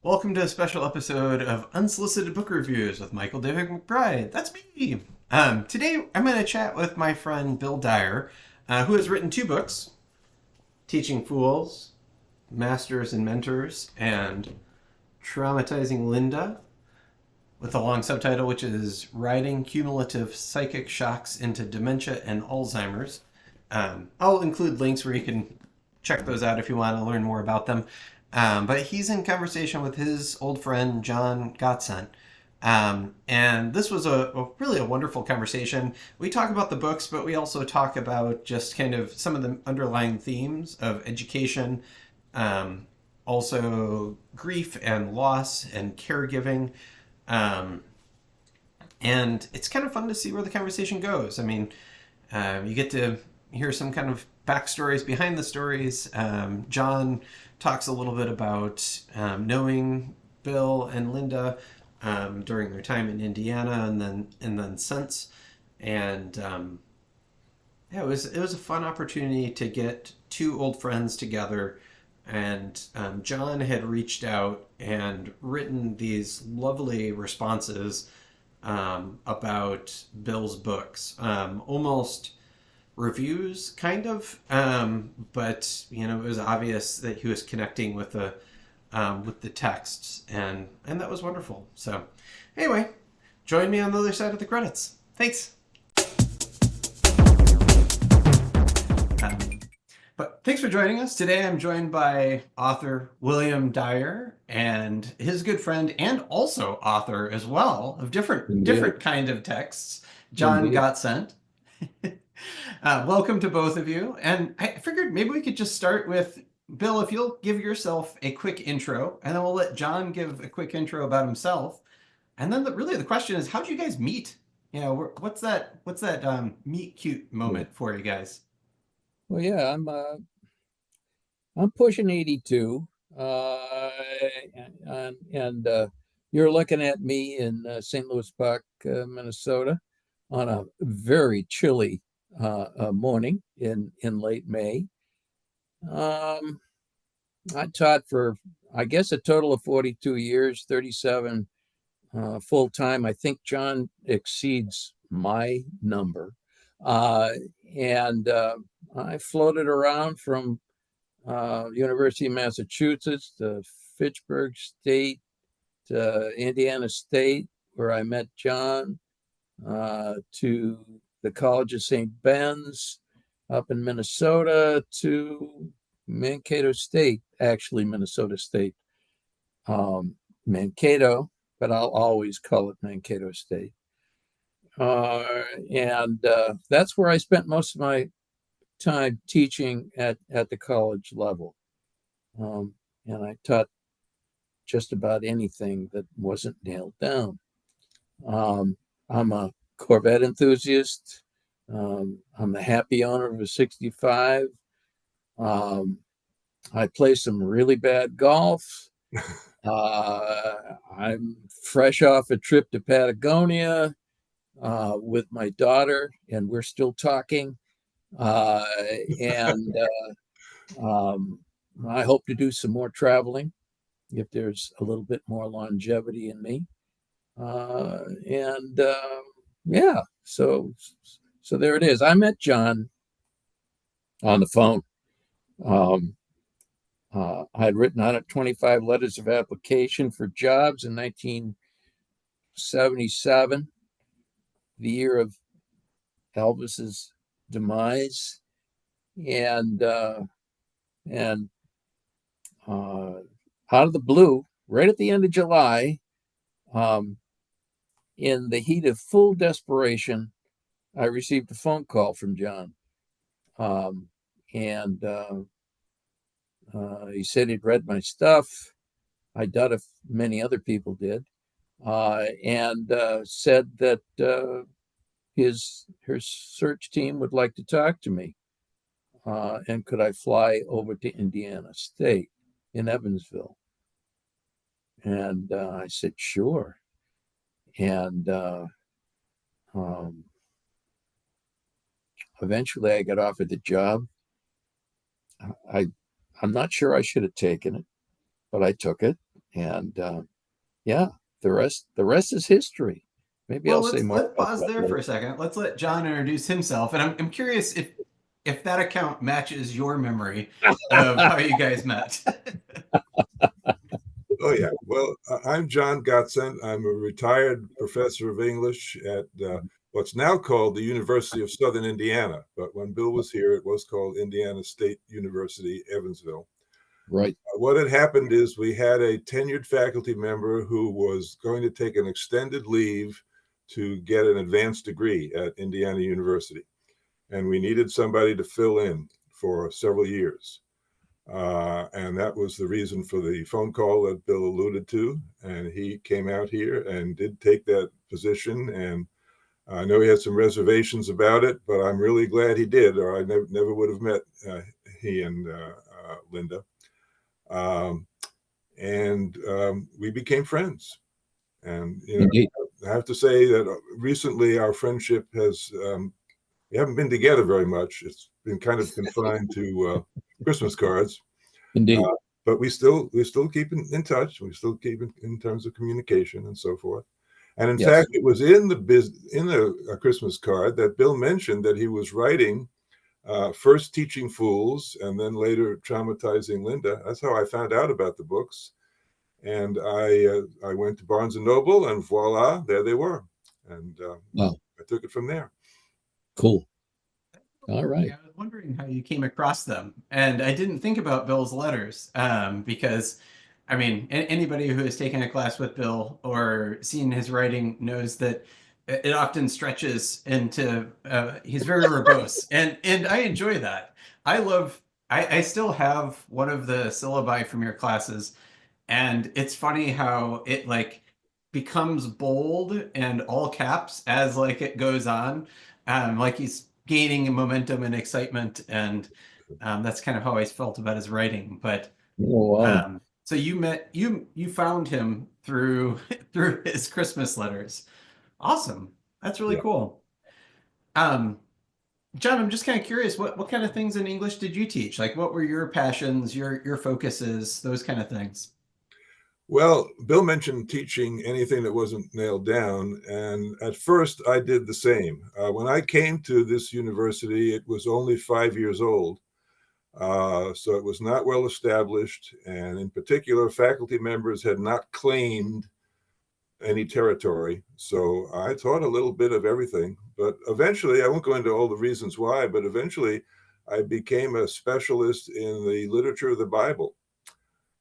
Welcome to a special episode of Unsolicited Book Reviews with Michael David MacBride. That's me. Today I'm going to chat with my friend Bill Dyer, who has written two books, Teaching Fools, Masters and Mentors, and Traumatizing Linda, with a long subtitle which is Riding Cumulative Psychic Shocks into Dementia and Alzheimer's. I'll include links where you can check those out if you want to learn more about them. But he's in conversation with his old friend John Gottcent. And this was a really a wonderful conversation. We talk about the books, but we also talk about just kind of some of the underlying themes of education, also grief and loss and caregiving. Um, and it's kind of fun to see where the conversation goes. I mean, you get to hear some kind of backstories behind the stories. John talks a little bit about knowing Bill and Linda during their time in Indiana, and then since. And yeah, it was a fun opportunity to get two old friends together. And John had reached out and written these lovely responses about Bill's books, almost reviews, kind of, but it was obvious that he was connecting with the texts, and that was wonderful. So, anyway, join me on the other side of the credits. Thanks. Um, but thanks for joining us today. I'm joined by author William Dyer and his good friend, and also author as well of different Indeed. different kind of texts, John Indeed. Gottcent. Welcome to both of you. And I figured maybe we could just start with Bill, if you'll give yourself a quick intro, and then we'll let John give a quick intro about himself. And then really the question is, how did you guys meet? What's that meet cute Yeah. moment for you guys? Well, yeah, I'm pushing 82. Uh and you're looking at me in St. Louis Park, Minnesota on a very chilly morning in late May. Um I taught for, I guess, a total of 42 years, 37 full time. I think John exceeds my number. Uh, and I floated around from University of Massachusetts to Fitchburg State to Indiana State, where I met John, to the College of St. Ben's up in Minnesota, to Mankato State, actually Minnesota State, Mankato, but I'll always call it Mankato State. And That's where I spent most of my time teaching at the college level. And I taught just about anything that wasn't nailed down. Um, I'm a Corvette enthusiast. I'm the happy owner of a 65. Um, I play some really bad golf. I'm fresh off a trip to Patagonia with my daughter, and we're still talking. Uh, and um, I hope to do some more traveling if there's a little bit more longevity in me. And Yeah, so there it is. I met John on the phone. Um, I had written 125 letters of application for jobs in 1977, the year of Elvis's demise, and uh, and uh, out of the blue, right at the end of July, um, in the heat of full desperation, I received a phone call from John, um, and he said he'd read my stuff. I doubt if many other people did, and said that his search team would like to talk to me, and could I fly over to Indiana State in Evansville? And I said, sure. And um, Eventually I got offered the job. I, I'm not sure I should have taken it, but I took it. And yeah, the rest is history. Maybe Well, I'll say more let's about pause that there for later. a second. Let's let John introduce himself, and I'm curious if that account matches your memory of how you guys met. Oh, yeah. Well, I'm John Gottcent. I'm a retired professor of English at what's now called the University of Southern Indiana. But when Bill was here, it was called Indiana State University, Evansville. Right. What had happened is we had a tenured faculty member who was going to take an extended leave to get an advanced degree at Indiana University. And we needed somebody to fill in for several years. And that was the reason for the phone call that Bill alluded to. And he came out here and did take that position. And I know he had some reservations about it, but I'm really glad he did, or I never would have met he and Linda. Um, and we became friends. And, Indeed. I have to say that recently our friendship has, we haven't been together very much. It's been kind of confined to Christmas cards. Indeed. But we still keep in touch. We still keep in terms of communication and so forth. And in Yes. fact, it was in the Christmas card that Bill mentioned that he was writing first Teaching Fools and then later Traumatizing Linda. That's how I found out about the books. And I went to Barnes and Noble, and voila, there they were. And Wow. I took it from there. Cool. All right. I was wondering how you came across them, and I didn't think about Bill's letters because, I mean, anybody who has taken a class with Bill or seen his writing knows that it often stretches into. He's very verbose, and I enjoy that. I love. I still have one of the syllabi from your classes, and it's funny how it like becomes bold and all caps as like it goes on, like he's gaining momentum and excitement, and that's kind of how I felt about his writing. But Oh, wow. so you found him through through his Christmas letters. Awesome. That's really Yeah. cool. um John, I'm just kind of curious, what kind of things in English did you teach? Like, what were your passions, your focuses, those kind of things? Well, Bill mentioned teaching anything that wasn't nailed down. And at first, I did the same. When I came to this university, it was only 5 years old. So it was not well established. And in particular, faculty members had not claimed any territory. So I taught a little bit of everything. But eventually, I won't go into all the reasons why, but eventually, I became a specialist in the literature of the Bible.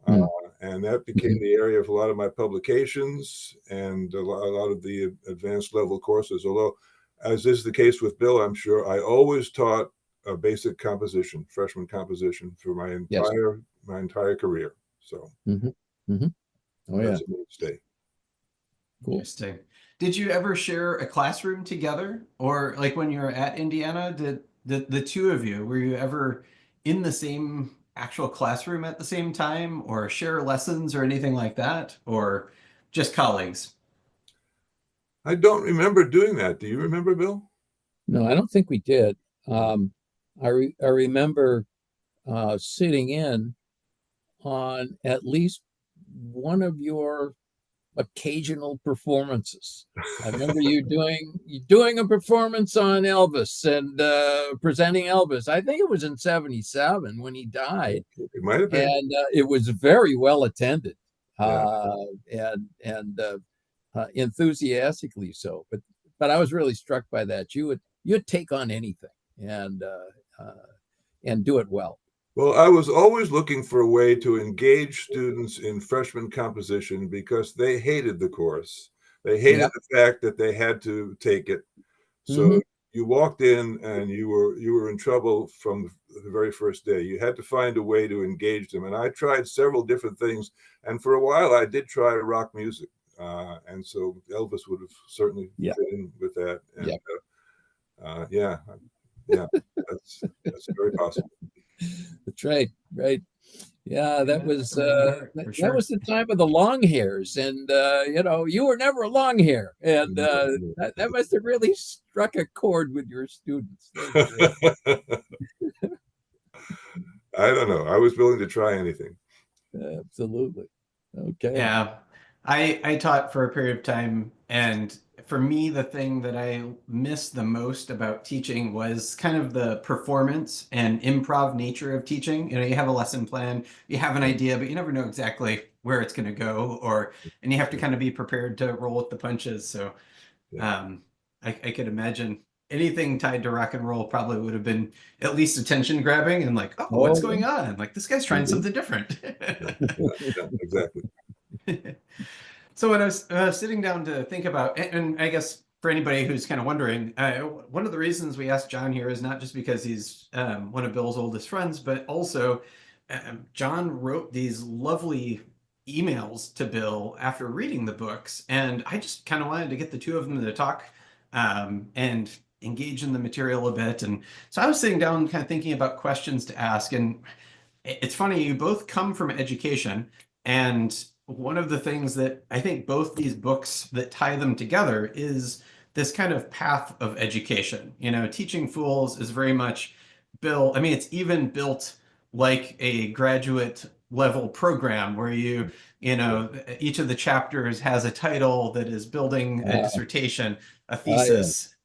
Uh, Hmm. and that became the area of a lot of my publications and a lot of the advanced level courses. Although, as is the case with Bill, I'm sure I always taught a basic composition, freshman composition, for my Yes. entire career. So Hmm. Hmm. Oh, yeah. that's a mainstay. Cool. Interesting. Did you ever share a classroom together? Or like when you were at Indiana, did the two of you, were you ever in the same actual classroom at the same time or share lessons or anything like that? Or just colleagues? I don't remember doing that. Do you remember, Bill? No, I don't think we did. I remember sitting in on at least one of your occasional performances. I remember you doing a performance on Elvis and presenting Elvis. I think it was in '77 when he died, It might have been. and it was very well attended, Yeah. and enthusiastically so. But I was really struck by that. You'd take on anything and do it well. Well, I was always looking for a way to engage students in freshman composition because they hated the course. They hated Yep. the fact that they had to take it. Hmm. So you walked in and you were in trouble from the very first day. You had to find a way to engage them. And I tried several different things. And for a while, I did try rock music. And so Elvis would have certainly Yeah. fit in with that. And Yeah. yeah, yeah, that's very possible. That's right. Right. Yeah, Yeah, that that's was familiar that, for that sure. was the time of the long hairs, and you were never a long hair, and that must have really struck a chord with your students. That was great. I don't know. I was willing to try anything. Absolutely. Okay. Yeah. I taught for a period of time, and for me, the thing that I missed the most about teaching was kind of the performance and improv nature of teaching. You know, you have a lesson plan, you have an idea, but you never know exactly where it's going to go, and you have to Yeah. kind of be prepared to roll with the punches. So, Yeah. um, I could imagine anything tied to rock and roll probably would have been at least attention grabbing and like, oh, what's Oh, going on? Like this guy's trying Mhm. something different. Yeah. Yeah. Yeah. Exactly. So when I was sitting down to think about, and I guess for anybody who's kind of wondering, one of the reasons we asked John here is not just because he's one of Bill's oldest friends, but also John wrote these lovely emails to Bill after reading the books, and I just kind of wanted to get the two of them to talk and engage in the material a bit. And so I was sitting down, kind of thinking about questions to ask, and it's funny, you both come from education, and one of the things that I think both these books that tie them together is this kind of path of education. You know, Teaching Fools is very much built, I mean, it's even built like a graduate level program where you Yeah. know, each of the chapters has a title that is building a ah, dissertation, a yeah. thesis,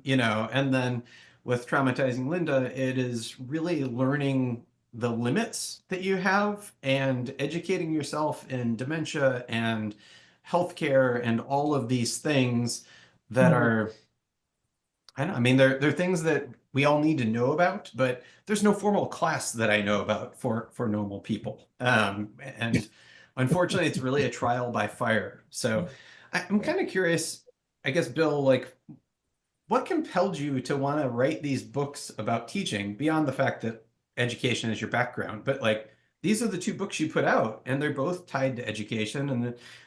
you know, and then with Traumatizing Linda, it is really learning the limits that you have and educating yourself in dementia and healthcare and all of these things that are, I don't know, I mean, they're things that we all need to know about, but there's no formal class that I know about for normal people. And unfortunately, it's really a trial by fire. So I'm kind of curious, I guess, Bill, like what compelled you to want to write these books about teaching beyond the fact that education is your background? But like these are the two books you put out, and they're both tied to education.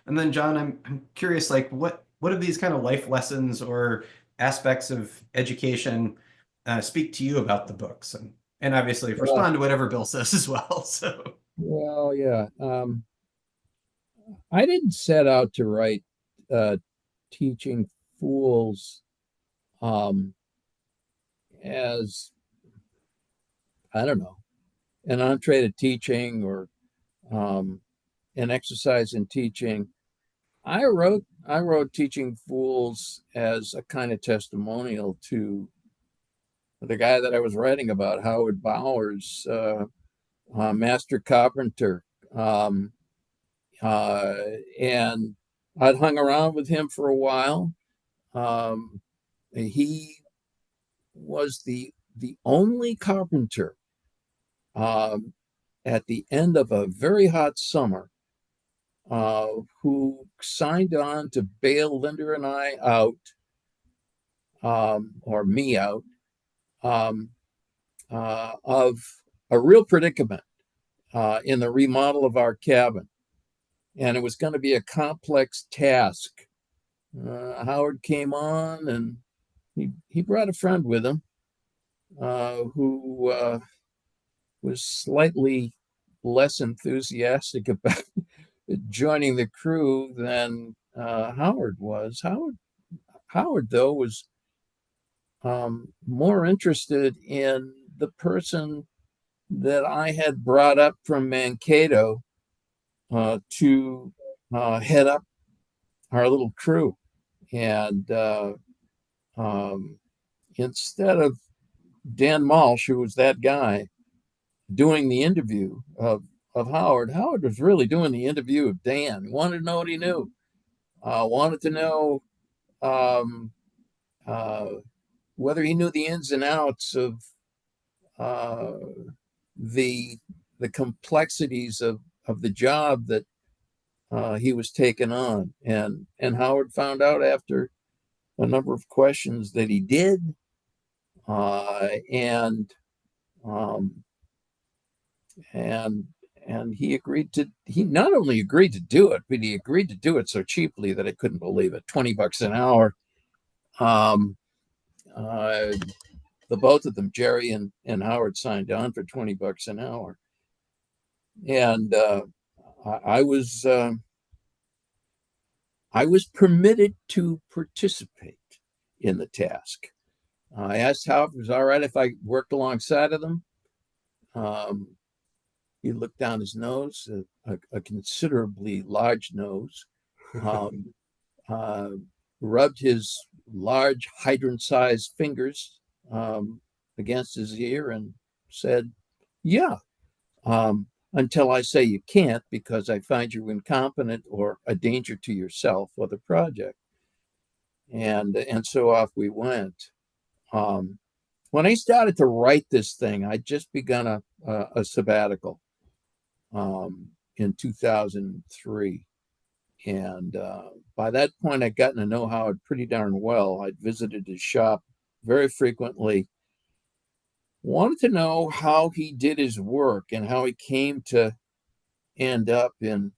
And then John, I'm curious, like what of these kind of life lessons or aspects of education speak to you about the books? And obviously Well, respond to whatever Bill says as well. So well, yeah. I didn't set out to write uh, Teaching Fools um, as, I don't know, an entree to teaching or um, an exercise in teaching. I wrote Teaching Fools as a kind of testimonial to the guy that I was writing about, Howard Bowers, master carpenter. Um, uh, and I'd hung around with him for a while. Um, he was the only carpenter um, at the end of a very hot summer uh, who signed on to bail Linda and I out, or me out, um, of a real predicament in the remodel of our cabin. And it was going to be a complex task. Howard came on and he brought a friend with him who was slightly less enthusiastic about joining the crew than Howard was. Howard, though, was more interested in the person that I had brought up from Mankato to head up our little crew. And um, instead of Dan Malsh, who was that guy, doing the interview of Howard, Howard was really doing the interview of Dan. He wanted to know what he knew, wanted to know um, uh, whether he knew the ins and outs of uh, the the complexities of the job that he was taking on. And Howard found out after a number of questions that he did, and um, and and he not only agreed to do it, but he agreed to do it so cheaply that I couldn't believe it. $20 an hour. Um, uh, the both of them, Jerry and Howard, signed on for $20 an hour, and I was I was permitted to participate in the task. I asked Howard if it was all right if I worked alongside of them. Um, He looked down his nose, a considerably large nose, um, uh, rubbed his large hydrant-sized fingers against his ear and said, yeah, until I say you can't because I find you incompetent or a danger to yourself or the project. And so off we went. When I started to write this thing, I'd just begun a sabbatical in 2003. And by that point, I'd gotten to know Howard pretty darn well. I'd visited his shop very frequently, wanted to know how he did his work and how he came to end up in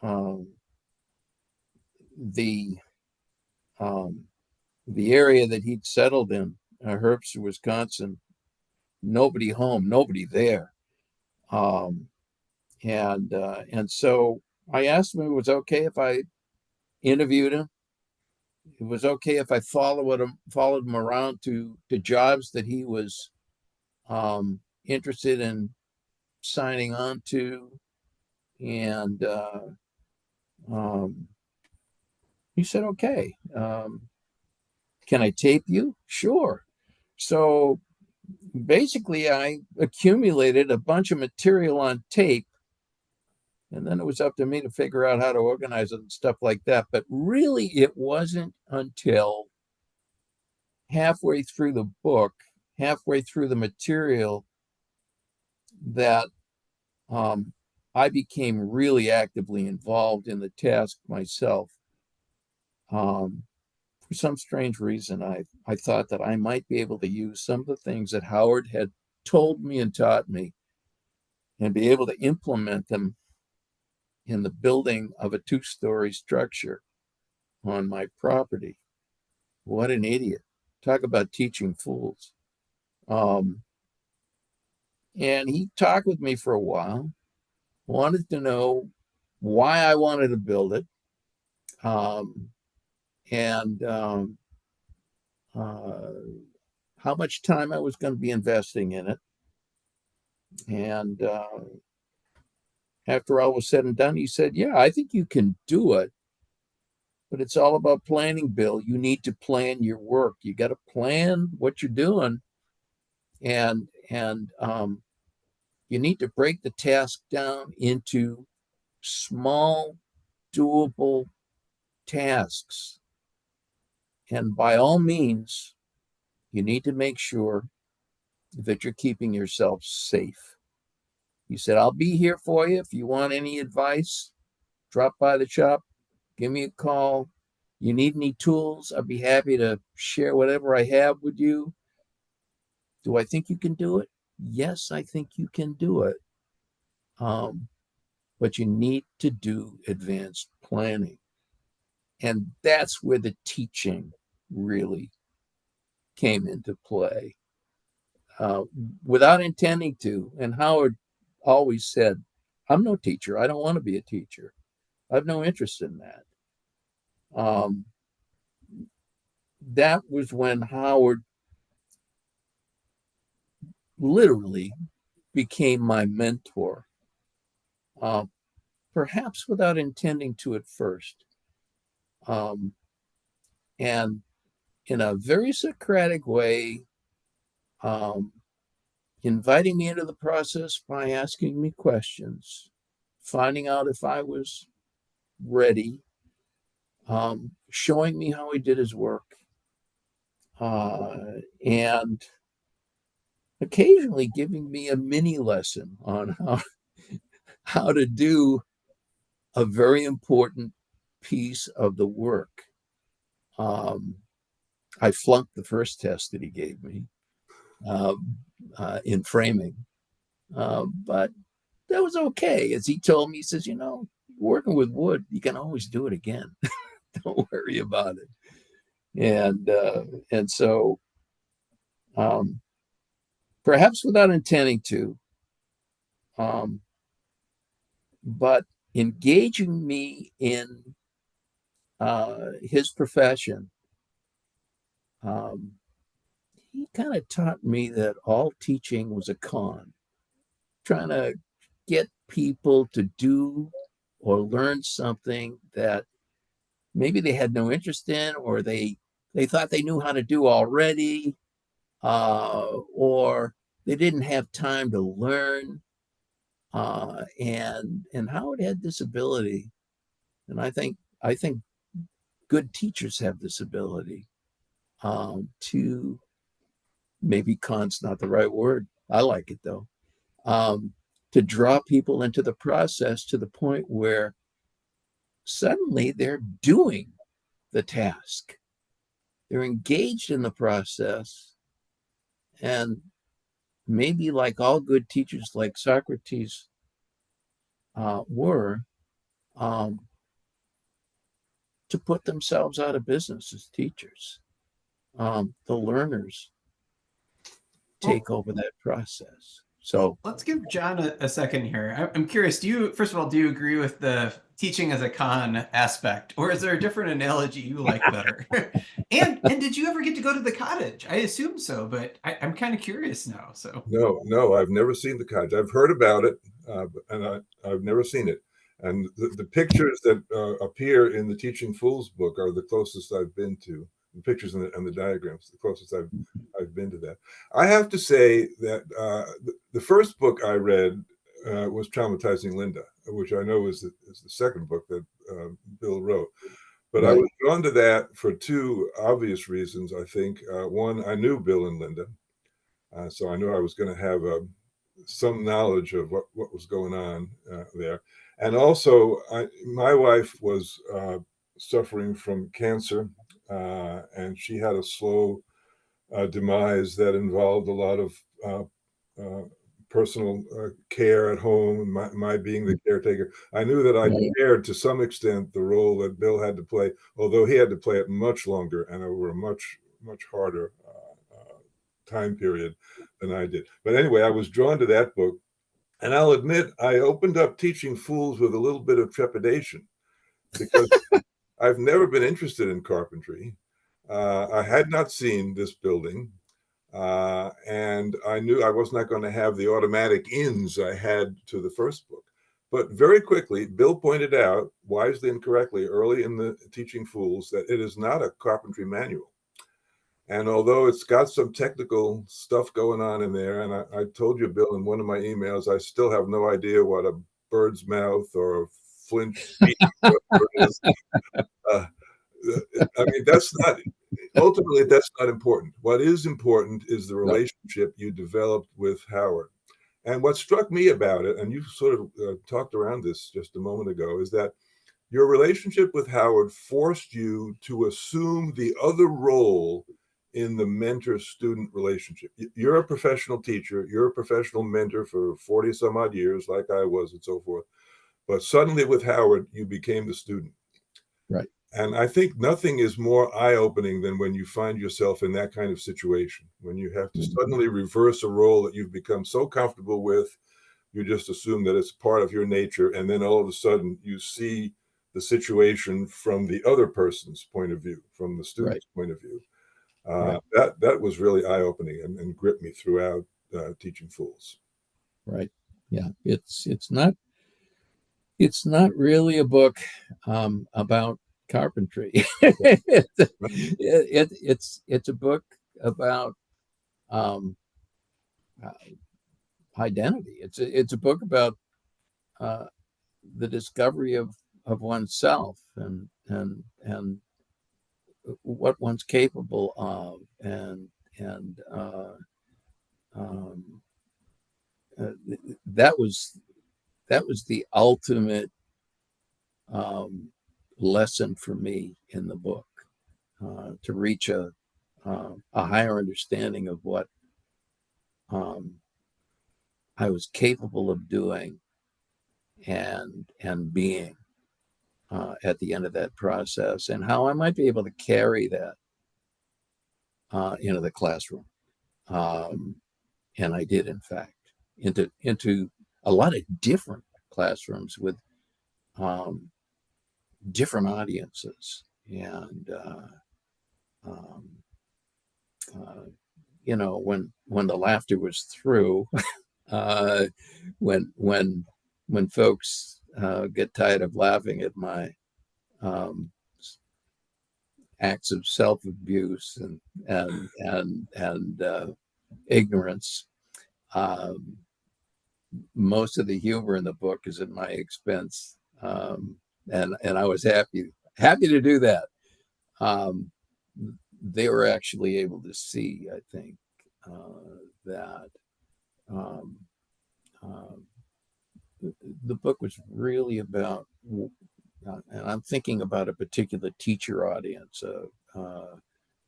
um, the um, the area that he'd settled in, Herbster, Wisconsin. Nobody home, nobody there. And so I asked him if it was okay if I interviewed him. It was okay if I followed him around to jobs that he was interested in signing on to. And he said, okay. Can I tape you? Sure. So basically, I accumulated a bunch of material on tape, and then it was up to me to figure out how to organize it and stuff like that. But really, it wasn't until halfway through the book, halfway through the material, that I became really actively involved in the task myself. For some strange reason, I thought that I might be able to use some of the things that Howard had told me and taught me and be able to implement them in the building of a 2-story structure on my property. What an idiot. Talk about teaching fools. And he talked with me for a while, wanted to know why I wanted to build it, and how much time I was going to be investing in it. And after all was said and done, he said, yeah, I think you can do it, but it's all about planning, Bill. You need to plan your work. You got to plan what you're doing, and you need to break the task down into small, doable tasks. And by all means, you need to make sure that you're keeping yourself safe. He said, I'll be here for you. If you want any advice, drop by the shop, give me a call. You need any tools? I'd be happy to share whatever I have with you. Do I think you can do it? Yes, I think you can do it. But you need to do advanced planning. And that's where the teaching really came into play. Without intending to. And Howard always said, I'm no teacher. I don't want to be a teacher. I have no interest in that. That was when Howard literally became my mentor, perhaps without intending to at first. And in a very Socratic way, inviting me into the process by asking me questions, finding out if I was ready, showing me how he did his work, and occasionally giving me a mini lesson on how to do a very important piece of the work. I flunked the first test that he gave me in framing, but that was okay. As he told me, he says, working with wood, you can always do it again. Don't worry about it. And so perhaps without intending to, but engaging me in his profession, he kind of taught me that all teaching was a con, trying to get people to do or learn something that maybe they had no interest in, or they thought they knew how to do already, or they didn't have time to learn. And Howard had this ability, and I think good teachers have this ability to, maybe con's not the right word. I like it though. To draw people into the process to the point where suddenly they're doing the task. They're engaged in the process. And maybe like all good teachers, like Socrates were, um, to put themselves out of business as teachers. The learners take over that process. So let's give John a second here. I'm curious, first of all, do you agree with the teaching as a con aspect, or is there a different analogy you like better? and did you ever get to go to the cottage? I assume so, but I'm kind of curious now. So No, I've never seen the cottage. I've heard about it, and I've never seen it. And the pictures that appear in the Teaching Fools book are the closest I've been to. The pictures and the diagrams, the closest I've been to that. I have to say that the first book I read was Traumatizing Linda, which I know is the second book that Bill wrote. But I was drawn to that for two obvious reasons, I think. One, I knew Bill and Linda. So I knew I was going to have some knowledge of what was going on there. And also, my wife was suffering from cancer, and she had a slow demise that involved a lot of personal care at home, my being the caretaker. I knew that I shared to some extent the role that Bill had to play, although he had to play it much longer and over a much harder time period than I did. But anyway, I was drawn to that book. And I'll admit, I opened up Teaching Fools with a little bit of trepidation because I've never been interested in carpentry. I had not seen this building. And I knew I was not going to have the automatic ins I had to the first book. But very quickly, Bill pointed out, wisely and correctly, early in the Teaching Fools, that it is not a carpentry manual. And although it's got some technical stuff going on in there, and I told you, Bill, in one of my emails, I still have no idea what a bird's mouth or a flint is. I mean, ultimately, that's not important. What is important is the relationship you developed with Howard. And what struck me about it, and you sort of talked around this just a moment ago, is that your relationship with Howard forced you to assume the other role in the mentor-student relationship. You're a professional teacher, you're a professional mentor for 40 some odd years, like I was, and so forth. But suddenly with Howard, you became the student. Right. And I think nothing is more eye-opening than when you find yourself in that kind of situation, when you have to suddenly reverse a role that you've become so comfortable with, you just assume that it's part of your nature, and then all of a sudden you see the situation from the other person's point of view, from the student's point of view. That was really eye-opening and gripped me throughout Teaching Fools. Right. Yeah. It's not really a book about carpentry. It's a book about identity. It's a book about the discovery of oneself and what one's capable of, and that was the ultimate lesson for me in the book, to reach a higher understanding of what I was capable of doing and being at the end of that process, and how I might be able to carry that into the classroom. And I did, in fact, into a lot of different classrooms with different audiences. And when the laughter was through, when when folks get tired of laughing at my um, acts of self-abuse and ignorance. Most of the humor in the book is at my expense, and I was happy to do that. They were actually able to see, I think, that um, uh, the book was really about, and I'm thinking about a particular teacher audience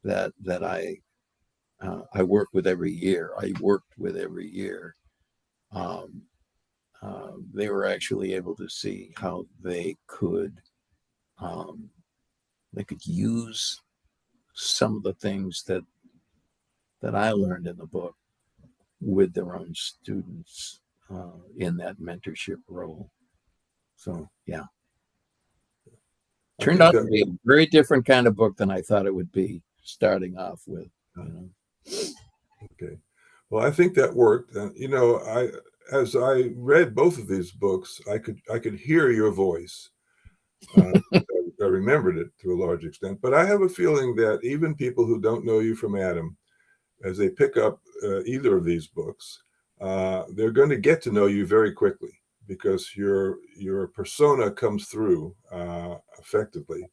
that I work with every year. I worked with every year. They were actually able to see how they could use some of the things that I learned in the book with their own students in that mentorship role. So yeah, turned out to be a very different kind of book than I thought it would be starting off with. Okay, well, I think that worked, and as I read both of these books, I could hear your voice. I remembered it to a large extent, but I have a feeling that even people who don't know you from Adam, as they pick up either of these books, they're going to get to know you very quickly because your persona comes through effectively.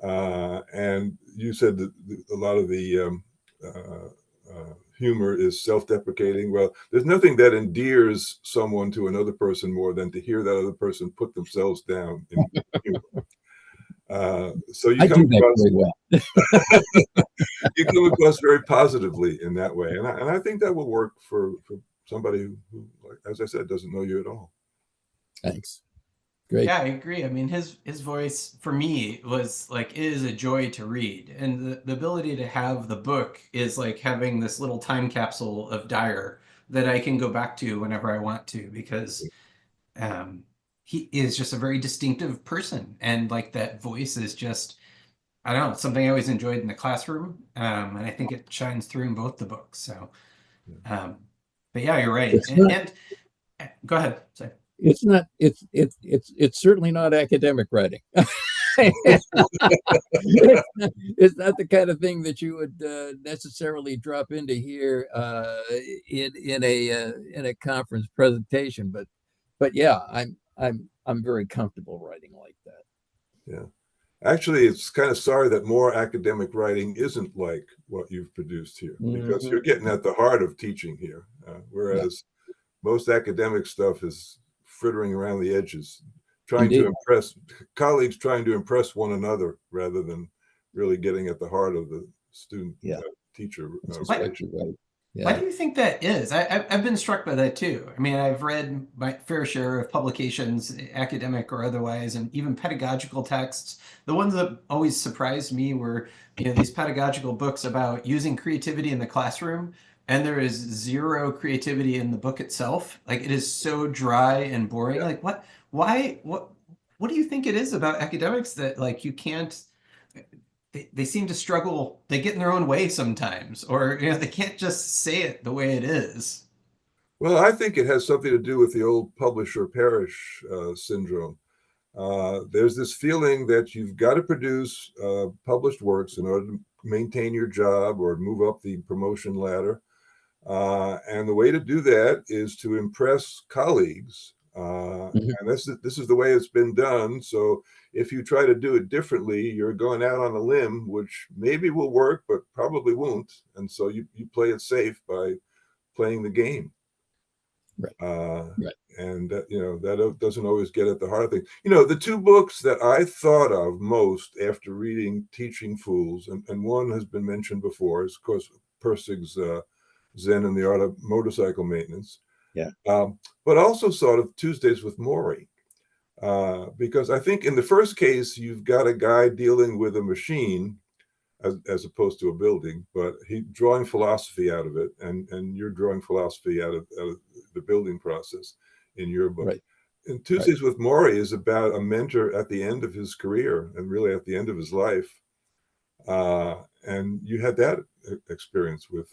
And you said that a lot of the humor is self-deprecating. Well, there's nothing that endears someone to another person more than to hear that other person put themselves down in humor. So you come across very well. You come across very positively in that way, and I think that will work for somebody who, as I said, doesn't know you at all. Thanks. Great. Yeah, I agree. I mean, his voice for me was like, it is a joy to read, and the ability to have the book is like having this little time capsule of Dyer that I can go back to whenever I want to, because he is just a very distinctive person, and like that voice is just, I don't know, something I always enjoyed in the classroom, and I think it shines through in both the books. So, but yeah, you're right. And go ahead. Sorry. It's not. It's certainly not academic writing. It's not the kind of thing that you would necessarily drop into here in a conference presentation. But yeah, I'm very comfortable writing like that. Yeah. Actually, it's kind of sorry that more academic writing isn't like what you've produced here, because you're getting at the heart of teaching here, whereas most academic stuff is frittering around the edges, trying to impress colleagues, trying to impress one another rather than really getting at the heart of the student teacher relationship. Yeah. Why do you think that is? I've been struck by that too. I mean, I've read my fair share of publications, academic or otherwise, and even pedagogical texts. The ones that always surprised me were, these pedagogical books about using creativity in the classroom, and there is zero creativity in the book itself. Like, it is so dry and boring. Like, what do you think it is about academics that like you can't? They seem to struggle. They get in their own way sometimes, or they can't just say it the way it is. Well, I think it has something to do with the old publish or perish syndrome. There's this feeling that you've got to produce published works in order to maintain your job or move up the promotion ladder. And the way to do that is to impress colleagues. And this is the way it's been done. So if you try to do it differently, you're going out on a limb, which maybe will work, but probably won't. And so you play it safe by playing the game. Right. And that doesn't always get at the heart of things. The two books that I thought of most after reading Teaching Fools, and one has been mentioned before, is of course Persig's Zen and the Art of Motorcycle Maintenance. Yeah. But also sort of Tuesdays with Morrie, because I think in the first case, you've got a guy dealing with a machine as opposed to a building, but he's drawing philosophy out of it, and you're drawing philosophy out of the building process in your book. Right. And Tuesdays with Morrie is about a mentor at the end of his career and really at the end of his life. And you had that experience with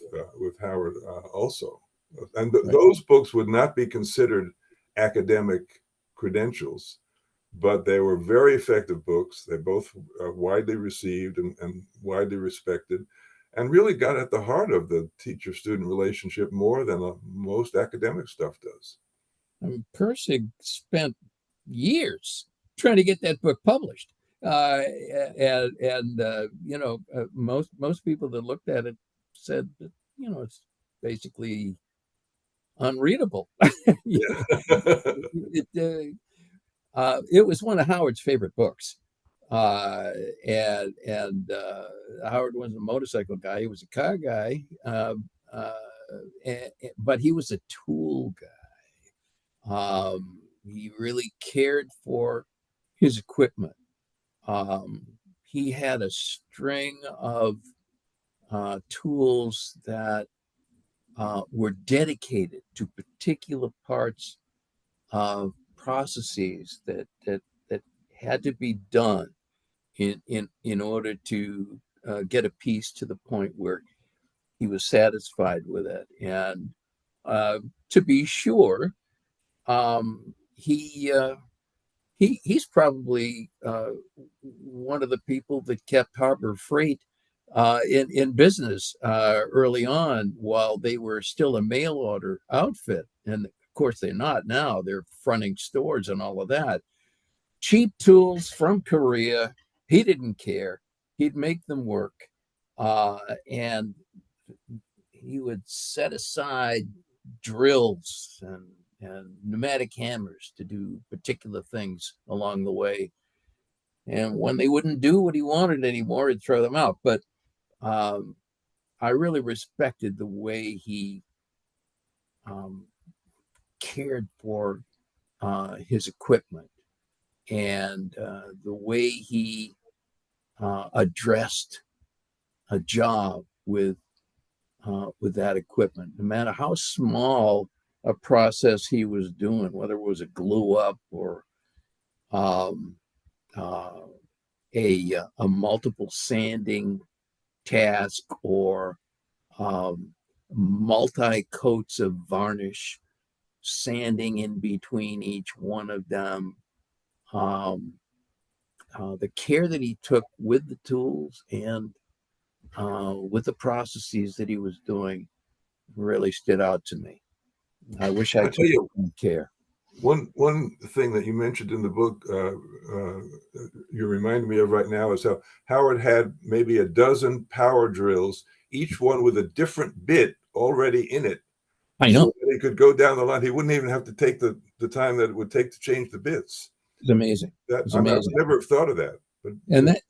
Howard also. And those books would not be considered academic credentials, but they were very effective books. They both are widely received and widely respected, and really got at the heart of the teacher-student relationship more than most academic stuff does. I mean, Persig spent years trying to get that book published. Most people that looked at it said that, it's basically unreadable. Yeah. It was one of Howard's favorite books. And Howard wasn't a motorcycle guy. He was a car guy. But he was a tool guy. He really cared for his equipment. He had a string of tools that were dedicated to particular parts of processes that had to be done in order to get a piece to the point where he was satisfied with it. And to be sure, he's probably one of the people that kept Harbor Freight in business early on, while they were still a mail order outfit. And of course, they're not now. They're fronting stores and all of that. Cheap tools from Korea. He didn't care. He'd make them work. And he would set aside drills and pneumatic hammers to do particular things along the way. And when they wouldn't do what he wanted anymore, he'd throw them out. But I really respected the way he cared for his equipment, and the way he addressed a job with that equipment, no matter how small a process he was doing, whether it was a glue up or a multiple sanding task, or multi coats of varnish, sanding in between each one of them. The care that he took with the tools and with the processes that he was doing really stood out to me. I wish I took care. One thing that you mentioned in the book, you remind me of right now, is how Howard had maybe a dozen power drills, each one with a different bit already in it. I know. So that he could go down the line. He wouldn't even have to take the time that it would take to change the bits. It's amazing. It's amazing. I've never thought of that. But, and that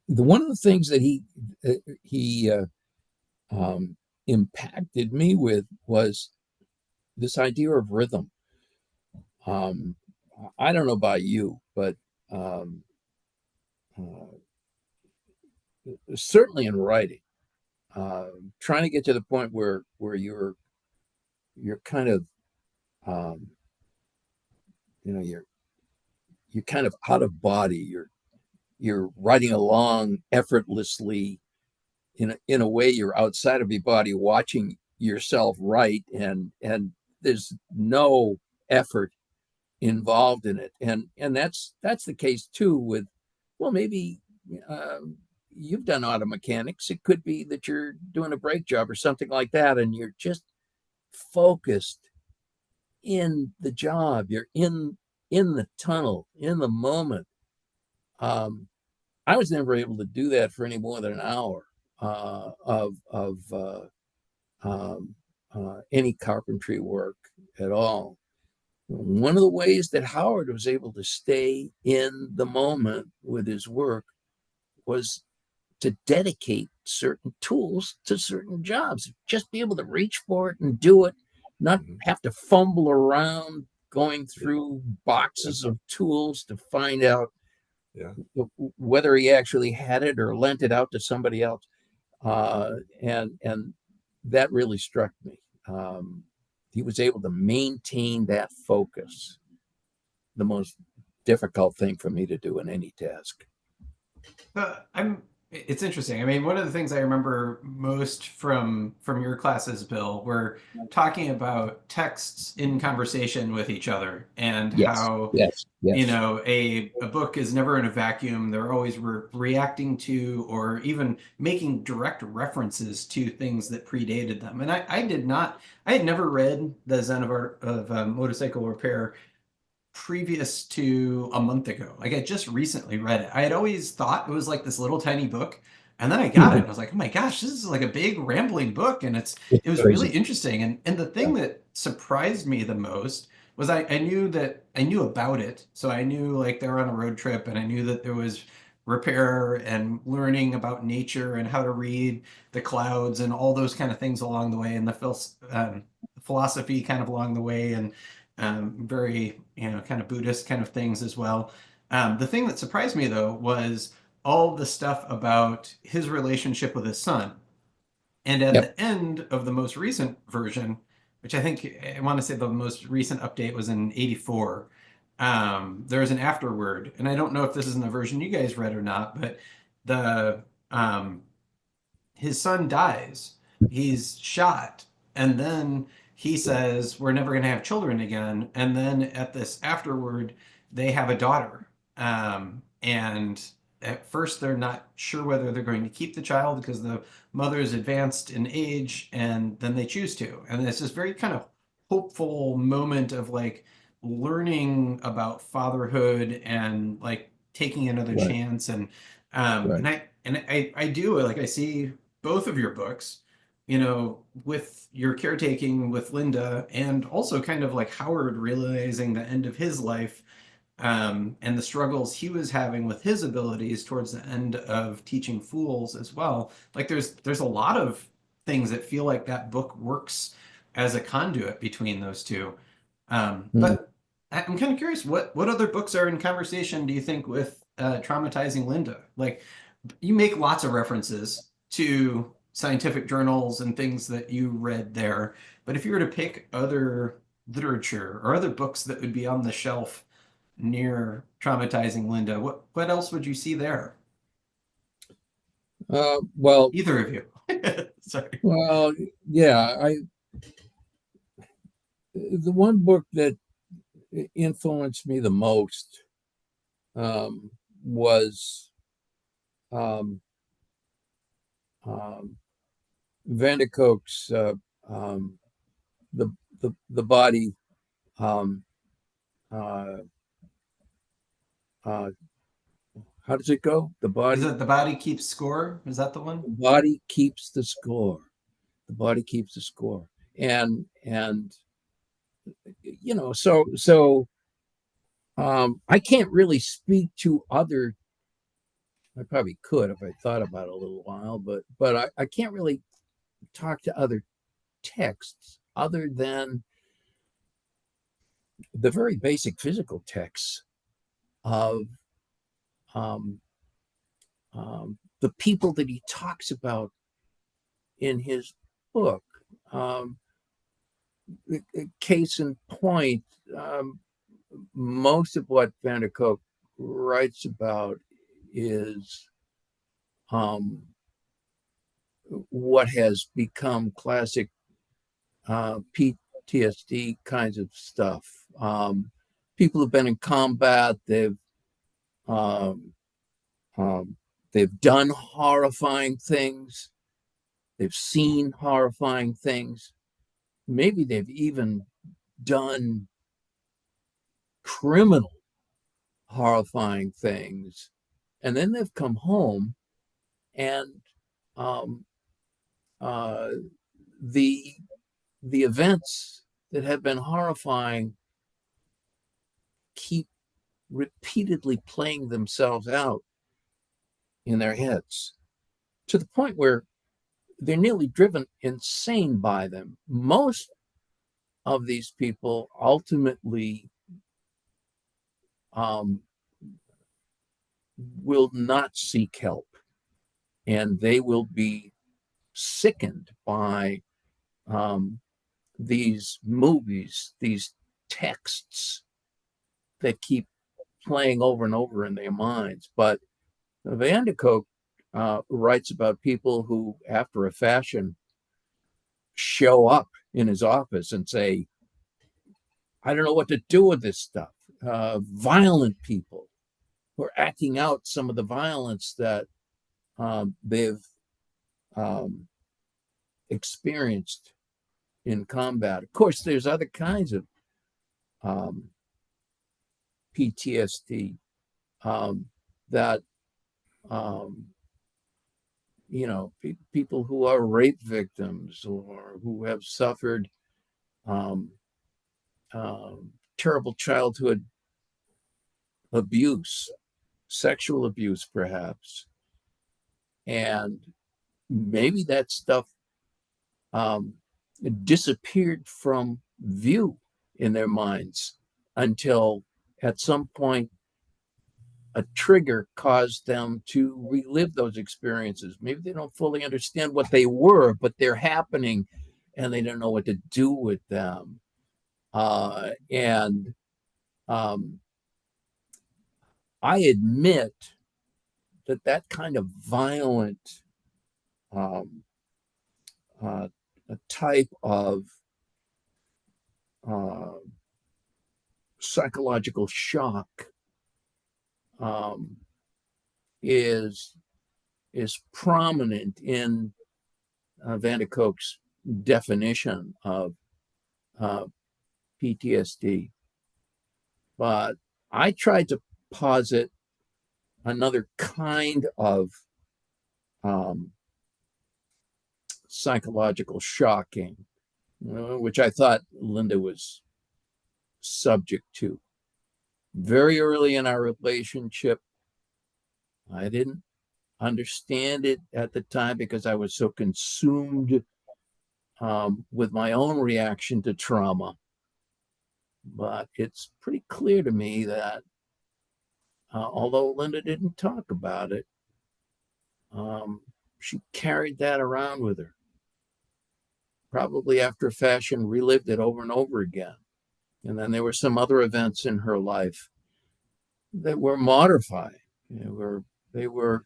one of the things that he impacted me with was this idea of rhythm. I don't know about you, but certainly in writing, trying to get to the point where you're kind of you're kind of out of body. You're writing along effortlessly. In a way, you're outside of your body, watching yourself write, and there's no effort involved in it. And that's the case too with, well, maybe you've done auto mechanics. It could be that you're doing a brake job or something like that, and you're just focused in the job. You're in the tunnel, in the moment. I was never able to do that for any more than an hour of any carpentry work at all. One of the ways that Howard was able to stay in the moment with his work was to dedicate certain tools to certain jobs. Just be able to reach for it and do it, not have to fumble around going through boxes of tools to find out whether he actually had it or lent it out to somebody else. And that really struck me. He was able to maintain that focus, the most difficult thing for me to do in any task. I'm It's interesting. I mean, one of the things I remember most from your classes, Bill, were talking about texts in conversation with each other and Yes, how, yes, yes. a book is never in a vacuum. They're always reacting to or even making direct references to things that predated them. And I did not, I had never read The Zen of Art of Motorcycle Repair previous to a month ago. Like I just recently read it. I had always thought it was like this little tiny book. And then I got it and I was like, oh my gosh, this is like a big rambling book. And It's it was really crazy. interesting. And the Yeah. thing that surprised me the most was I knew that I knew about it. So I knew like they were on a road trip and I knew that there was repair and learning about nature and how to read the clouds and all those kind of things along the way and the philosophy kind of along the way and very, kind of Buddhist kind of things as well. The thing that surprised me though was all the stuff about his relationship with his son. And at Yep. the end of the most recent version, which I think I want to say the most recent update was in '84, there's an afterword. And I don't know if this is in the version you guys read or not, but the his son dies. He's shot. And then he says, we're never going to have children again. And then at this afterward, they have a daughter. And at first, they're not sure whether they're going to keep the child because the mother is advanced in age, and then they choose to. And it's this very kind of hopeful moment of like learning about fatherhood and like taking another Right, chance. right. I do like I see both of your books, with your caretaking with Linda, and also kind of like Howard realizing the end of his life, and the struggles he was having with his abilities towards the end of teaching fools as well. Like there's a lot of things that feel like that book works as a conduit between those two. Mm. But I'm kind of curious, what other books are in conversation, do you think, with Traumatizing Linda? Like you make lots of references to scientific journals and things that you read there. But if you were to pick other literature or other books that would be on the shelf near Traumatizing Linda, what else would you see there? Well, Either of you. Sorry. well, yeah. The one book that influenced me the most was um, um, Van de Koch's um, the body. Um, uh, uh, how does it go? Is it The Body Keeps Score? Is that the one? The body keeps the score. The body keeps the score. And I can't really speak to other. I probably could if I thought about it a little while, but I can't really talk to other texts other than the very basic physical texts of um, the people that he talks about in his book. Um, Case in point, most of what Van der Kolk writes about is what has become classic PTSD kinds of stuff. People have been in combat. Um, they've done horrifying things. They've seen horrifying things. Maybe they've even done criminal, horrifying things. And then they've come home and um, uh, the the events that have been horrifying keep repeatedly playing themselves out in their heads to the point where they're nearly driven insane by them. Most of these people ultimately um, will not seek help, and they will be sickened by um, these movies, these texts that keep playing over and over in their minds. But Van de Kolk writes about people who, after a fashion, show up in his office and say, I don't know what to do with this stuff. Violent people who are acting out some of the violence that they've experienced in combat. Of course, there's other kinds of PTSD that people who are rape victims or who have suffered terrible childhood abuse, sexual abuse, perhaps, and maybe that stuff disappeared from view in their minds until at some point a trigger caused them to relive those experiences. Maybe they don't fully understand what they were, but they're happening and they don't know what to do with them. And I admit that kind of violent a type of psychological shock is prominent in Van de Kolk's definition of PTSD. But I tried to posit another kind of psychological shocking, which I thought Linda was subject to. Very early in our relationship, I didn't understand it at the time because I was so consumed with my own reaction to trauma. But it's pretty clear to me that although Linda didn't talk about it, she carried that around with her. Probably after a fashion, relived it over and over again. And then there were some other events in her life that were mortifying. They were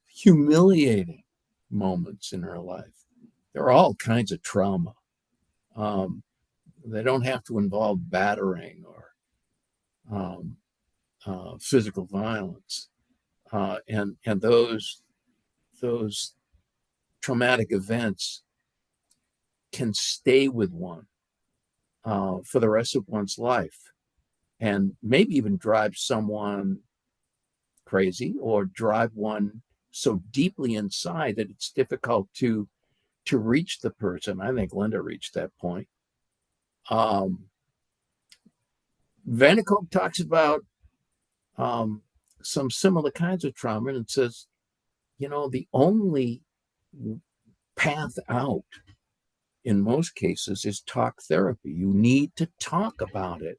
humiliating moments in her life. There are all kinds of trauma. They don't have to involve battering or physical violence. And those traumatic events can stay with one for the rest of one's life, and maybe even drive someone crazy or drive one so deeply inside that it's difficult to reach the person. I think Linda reached that point. Van de Kolk talks about some similar kinds of trauma and says, the only path out in most cases is talk therapy. You need to talk about it.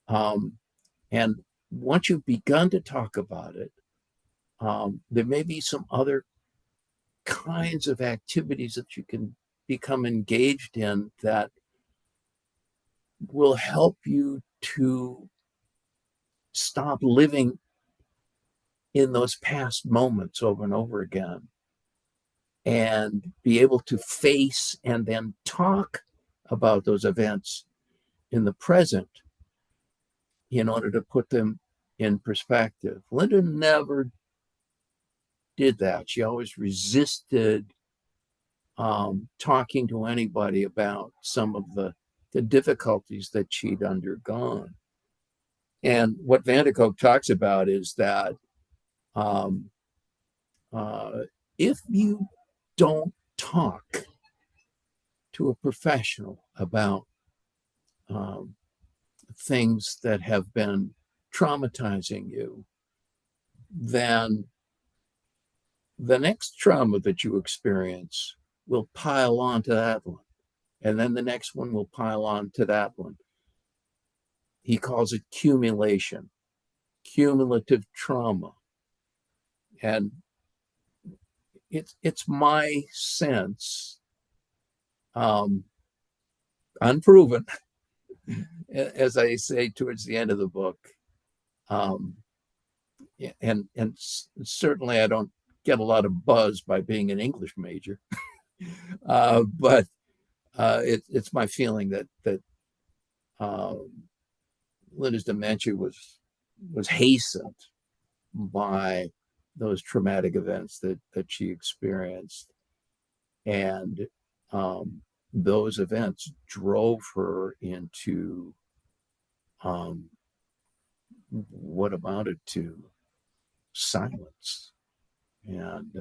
And once you've begun to talk about it, there may be some other kinds of activities that you can become engaged in that will help you to stop living in those past moments over and over again and be able to face and then talk about those events in the present in order to put them in perspective. Linda never did that. She always resisted talking to anybody about some of the difficulties that she'd undergone. And what Van de Kolk talks about is that if you don't talk to a professional about things that have been traumatizing you, then the next trauma that you experience will pile on to that one. And then the next one will pile on to that one. He calls it cumulation, cumulative trauma. And it's my sense, unproven, as I say towards the end of the book, certainly I don't get a lot of buzz by being an English major, but it's my feeling that Linda's dementia was hastened by those traumatic events that she experienced, and those events drove her into what amounted to silence. And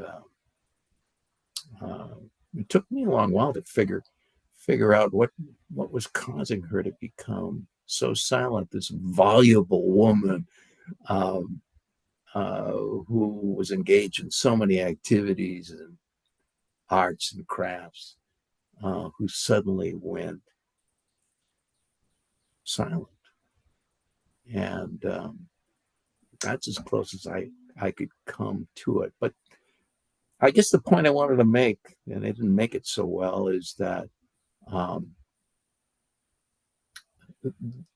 it took me a long while to figure out what was causing her to become so silent. This voluble woman who was engaged in so many activities and arts and crafts, who suddenly went silent. And that's as close as I could come to it. But I guess the point I wanted to make, and I didn't make it so well, is that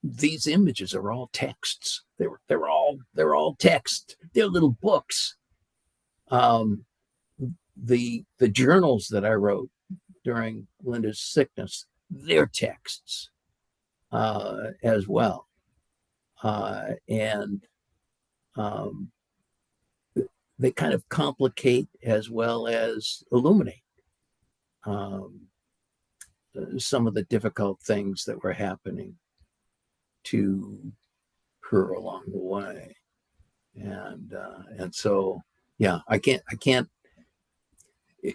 these images are all texts. They're all text. They're little books. The journals that I wrote during Linda's sickness, they're texts as well. And they kind of complicate as well as illuminate some of the difficult things that were happening to her along the way. And so, yeah, I can't.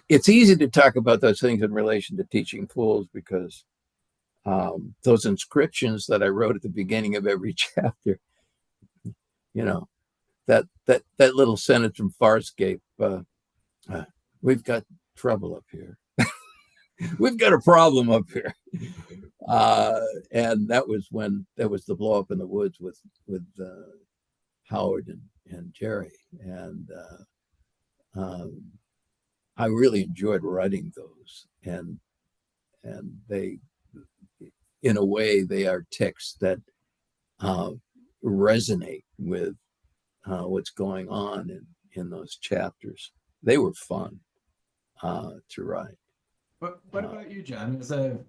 It's easy to talk about those things in relation to Teaching Fools, because those inscriptions that I wrote at the beginning of every chapter, that little sentence from Farscape, we've got trouble up here. We've got a problem up here. And that was the blow up in the woods with Howard and Jerry. And I really enjoyed writing those. And they, in a way, they are texts that resonate with what's going on in those chapters. They were fun to write. What about you, John?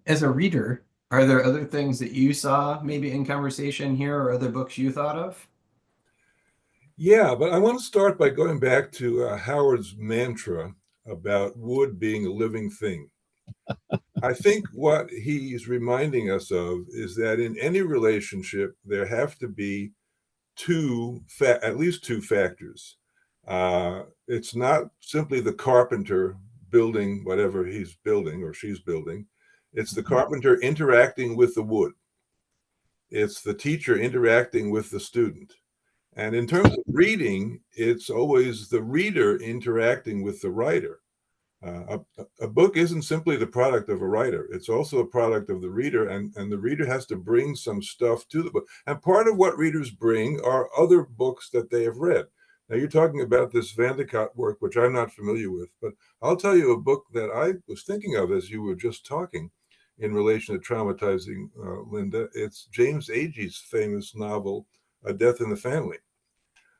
As a reader, are there other things that you saw maybe in conversation here, or other books you thought of? Yeah, but I want to start by going back to Howard's mantra about wood being a living thing. I think what he's reminding us of is that in any relationship, there have to be at least two factors. It's not simply the carpenter building whatever he's building or she's building. It's the carpenter interacting with the wood. It's the teacher interacting with the student. And in terms of reading, it's always the reader interacting with the writer. A book isn't simply the product of a writer. It's also a product of the reader, and the reader has to bring some stuff to the book. And part of what readers bring are other books that they have read. Now, you're talking about this Vandekot work, which I'm not familiar with, but I'll tell you a book that I was thinking of as you were just talking in relation to Traumatizing, Linda. It's James Agee's famous novel, A Death in the Family.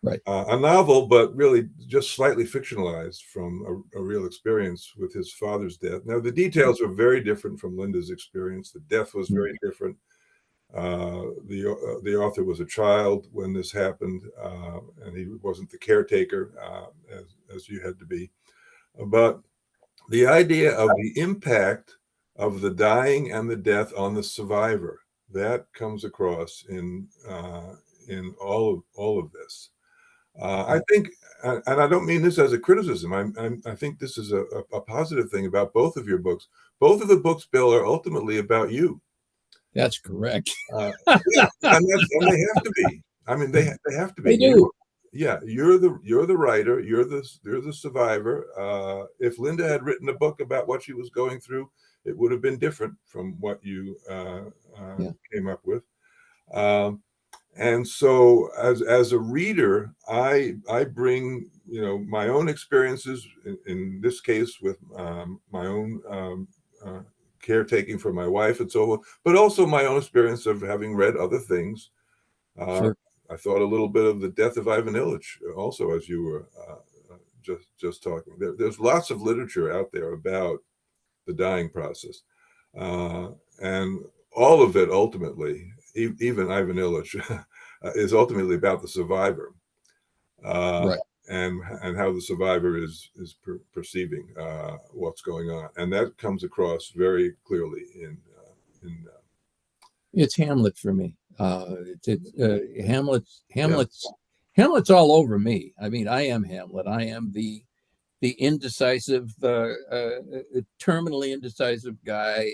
Right. A novel, but really just slightly fictionalized from a real experience with his father's death. Now, the details are very different from Linda's experience. The death was very different. The author was a child when this happened, and he wasn't the caretaker as you had to be. But the idea of the impact of the dying and the death on the survivor, that comes across in all of this. I think, and I don't mean this as a criticism, I think this is a positive thing about both of your books. Both of the books, Bill, are ultimately about you. That's correct. Yeah, and they have to be. I mean, they have to be. They do. You're the writer. You're the survivor. If Linda had written a book about what she was going through, it would have been different from what you came up with. And so, as a reader, I bring my own experiences. In this case, with my own caretaking for my wife and so on, but also my own experience of having read other things. Sure. I thought a little bit of the death of Ivan Illich also, as you were just talking. There's lots of literature out there about the dying process, and all of it ultimately, even Ivan Illich, is ultimately about the survivor, Right. and how the survivor is perceiving what's going on, and that comes across very clearly in. It's Hamlet for me. Hamlet's all over me. I mean, I am Hamlet. I am the indecisive, terminally indecisive guy,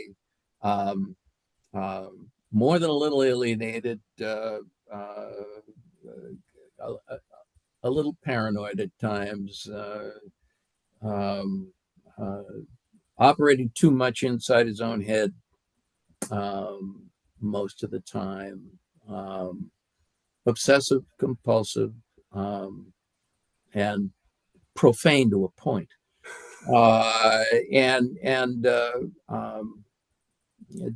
more than a little alienated, a little paranoid at times, um, uh, operating too much inside his own head most of the time, obsessive compulsive, and profane to a point. And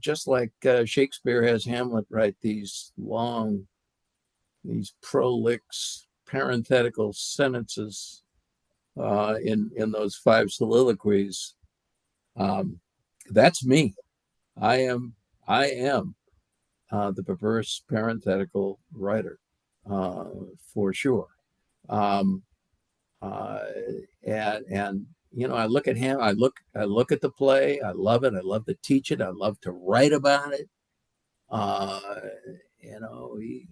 just like Shakespeare has Hamlet write these long, these prolix parenthetical sentences in those 5 soliloquies. That's me. I am the perverse parenthetical writer, for sure. And I look at him. I look at the play. I love it. I love to teach it. I love to write about it.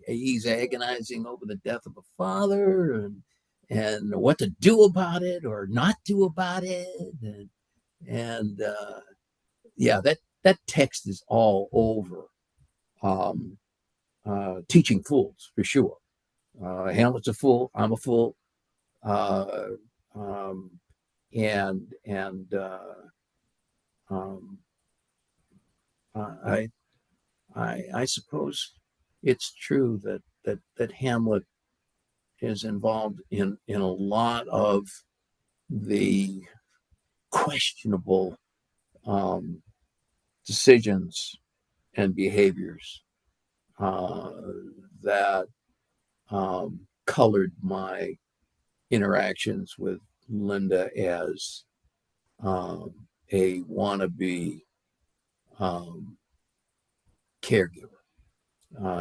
He's agonizing over the death of a father and what to do about it or not do about it. And that text is all over teaching fools for sure. Hamlet's a fool. I'm a fool. I suppose it's true that Hamlet is involved in a lot of the questionable decisions and behaviors that colored my interactions with Linda as a wannabe caregiver,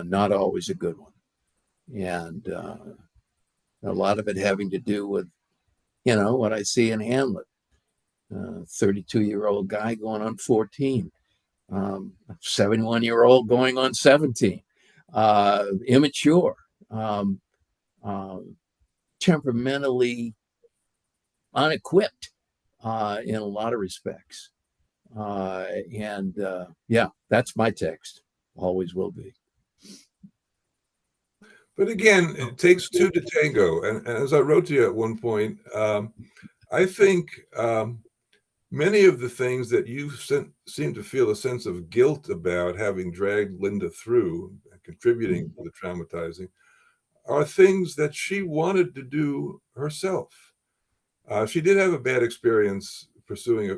not always a good one. And a lot of it having to do with, what I see in Hamlet, 32-year-old guy going on 14, 71-year-old going on 17, immature, temperamentally unequipped in a lot of respects. That's my text. Always will be. But again, it takes 2 to tango. And as I wrote to you at one point, I think many of the things that you seem to feel a sense of guilt about having dragged Linda through, contributing to the traumatizing, are things that she wanted to do herself. She did have a bad experience pursuing a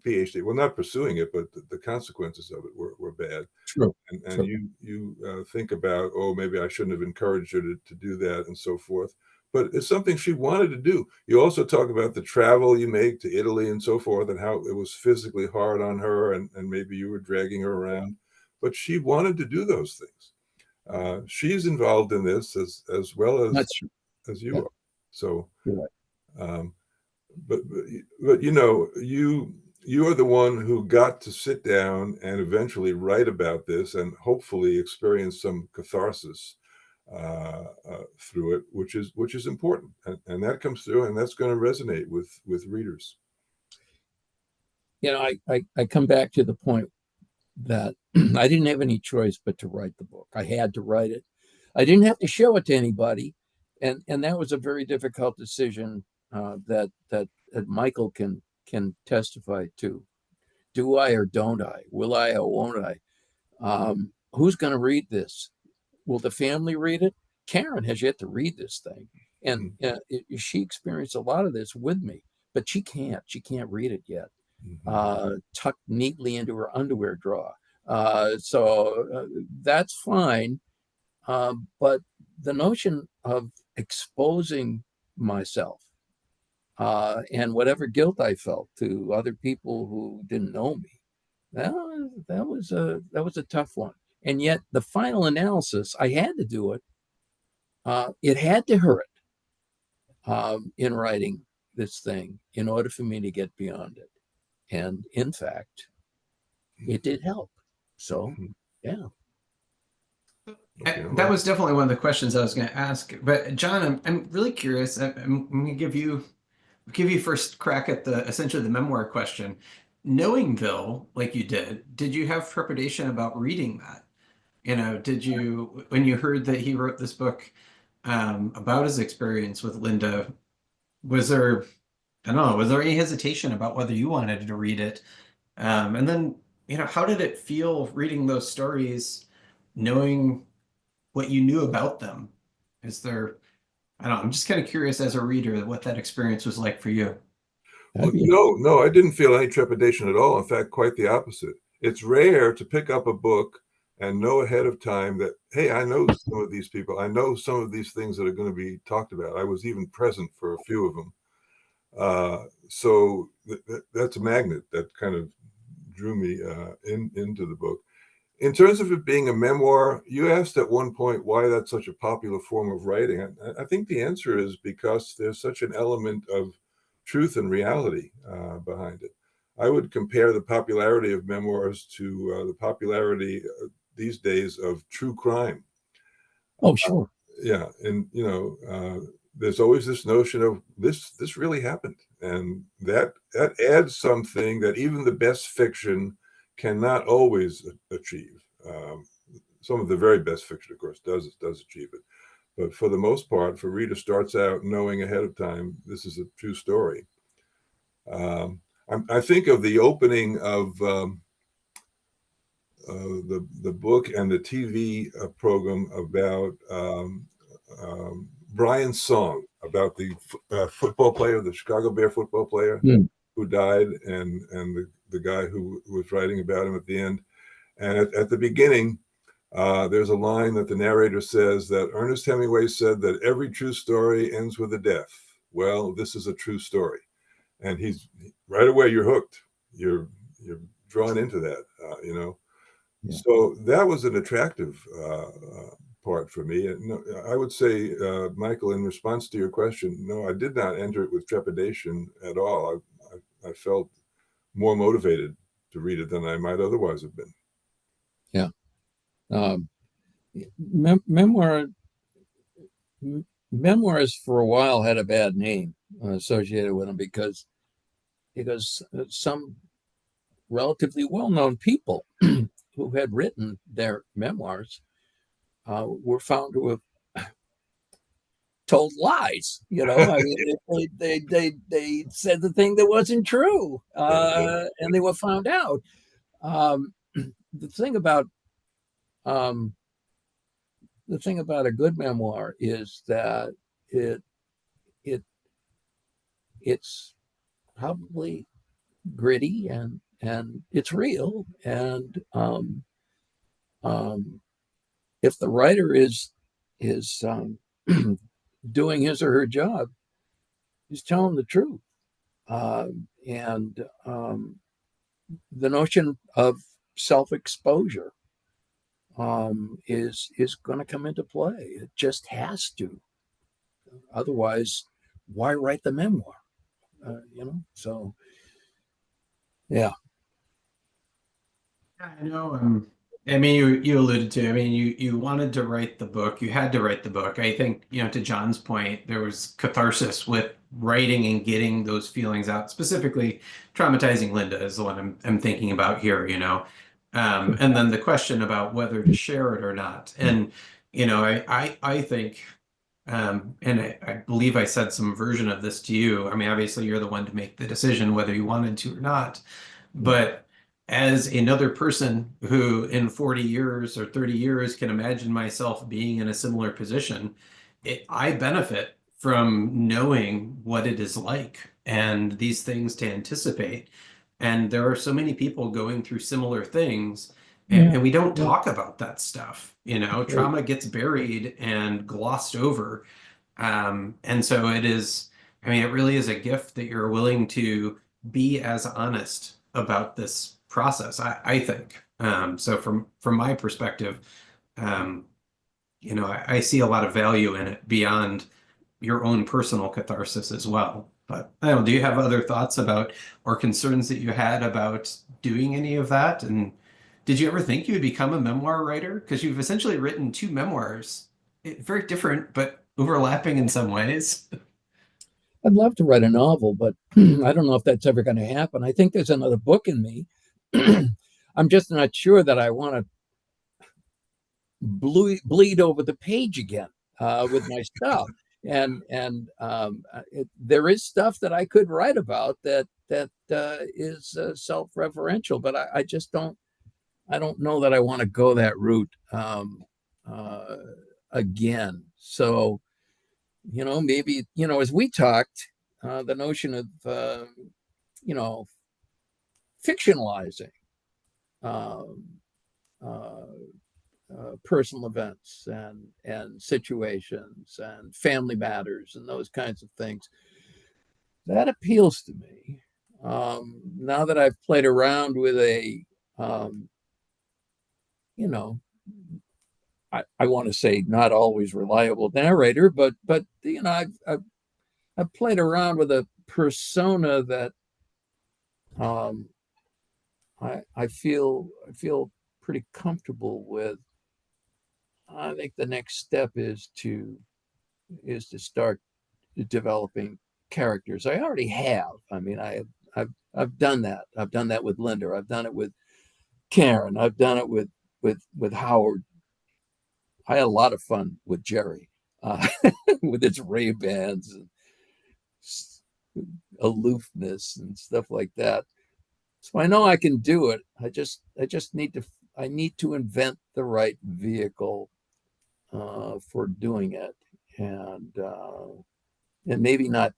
Ph.D. Well, not pursuing it, but the consequences of it were bad. True. And True. you think about, maybe I shouldn't have encouraged her to do that and so forth. But it's something she wanted to do. You also talk about the travel you make to Italy and so forth, and how it was physically hard on her, and maybe you were dragging her around. But she wanted to do those things. She's involved in this as well as you are. So, right. but you are the one who got to sit down and eventually write about this and hopefully experience some catharsis through it, which is important, and that comes through, and that's going to resonate with readers. I come back to the point that I didn't have any choice but to write the book. I had to write it. I didn't have to show it to anybody, and that was a very difficult decision that Michael can testify to. Do I or don't I? Will I or won't I? Who's going to read this? Will the family read it? Karen has yet to read this thing, and she experienced a lot of this with me, but she can't. She can't read it yet. Tucked neatly into her underwear drawer. So that's fine. But the notion of exposing myself and whatever guilt I felt to other people who didn't know me, that was a tough one. And yet the final analysis, I had to do it. It had to hurt in writing this thing in order for me to get beyond it. And in fact, it did help. So, yeah. That was definitely one of the questions I was going to ask. But John, I'm really curious. I'm going to give you first crack at essentially the memoir question. Knowing Bill like you did you have trepidation about reading that? Did you, when you heard that he wrote this book about his experience with Linda, was there, I don't know, was there any hesitation about whether you wanted to read it? And then, how did it feel reading those stories, knowing what you knew about them? Is there, I don't know, I'm just kind of curious as a reader what that experience was like for you. Well, no, I didn't feel any trepidation at all. In fact, quite the opposite. It's rare to pick up a book and know ahead of time that, hey, I know some of these people. I know some of these things that are going to be talked about. I was even present for a few of them. So that's a magnet that kind of drew me into the book. In terms of it being a memoir, you asked at one point why that's such a popular form of writing. I think the answer is because there's such an element of truth and reality behind it. I would compare the popularity of memoirs to the popularity these days of true crime. Oh, sure. Yeah, and there's always this notion of this really happened, and that adds something that even the best fiction cannot always achieve. Some of the very best fiction, of course, does achieve it, but for the most part, if a reader starts out knowing ahead of time this is a true story, I think of the opening of the book and the TV program about Brian's song about the football player, the Chicago Bear football player who died, and the guy who was writing about him at the end. And at the beginning, there's a line that the narrator says that Ernest Hemingway said that every true story ends with a death. Well, this is a true story. And he's right away, you're hooked. You're drawn into that, Yeah. So that was an attractive part for me. And I would say, Michael, in response to your question, no, I did not enter it with trepidation at all. I felt more motivated to read it than I might otherwise have been. Yeah. Memoirs for a while had a bad name associated with them because some relatively well-known people who had written their memoirs were found to have told lies. I mean, they said the thing that wasn't true, and they were found out. The thing about a good memoir is that it's probably gritty and it's real, and if the writer is doing his or her job, he's telling the truth, and the notion of self-exposure is going to come into play. It just has to. Otherwise, why write the memoir? So yeah. I know. I mean, you alluded to. I mean, you wanted to write the book. You had to write the book. I think, to John's point, there was catharsis with writing and getting those feelings out. Specifically, Traumatizing Linda is the one I'm thinking about here. And then the question about whether to share it or not. And I think, and I believe I said some version of this to you. I mean, obviously, you're the one to make the decision whether you wanted to or not. But as another person who in 40 years or 30 years can imagine myself being in a similar position, I benefit from knowing what it is like and these things to anticipate. And there are so many people going through similar things Yeah. and we don't Yeah. talk about that stuff. You know, Right. trauma gets buried and glossed over. And so it is, I mean, it really is a gift that you're willing to be as honest about this process, I think. So from my perspective, um, you know, I see a lot of value in it beyond your own personal catharsis as well. But I don't know, do you have other thoughts about or concerns that you had about doing any of that? And did you ever think you would become a memoir writer? Because you've essentially written two memoirs, very different, but overlapping in some ways. I'd love to write a novel, but I don't know if that's ever going to happen. I think there's another book in me. I'm just not sure that I want to bleed over the page again with my stuff. There is stuff that I could write about that is self-referential, but I just don't. I don't know that I want to go that route uh, again. So maybe as we talked, the notion of you know fictionalizing um, uh, personal events and situations and family matters and those kinds of things. That appeals to me. Now that I've played around with um, you know, I want to say not always reliable narrator, but I've played around with a persona that um, I feel pretty comfortable with. I think the next step is to start developing characters. I already have. I mean, I've done that. I've done that with Linda. I've done it with Karen. I've done it with Howard. I had a lot of fun with Jerry, uh, with its Ray-Bans and aloofness and stuff like that. So I know I can do it. I just need to invent the right vehicle for doing it, and maybe not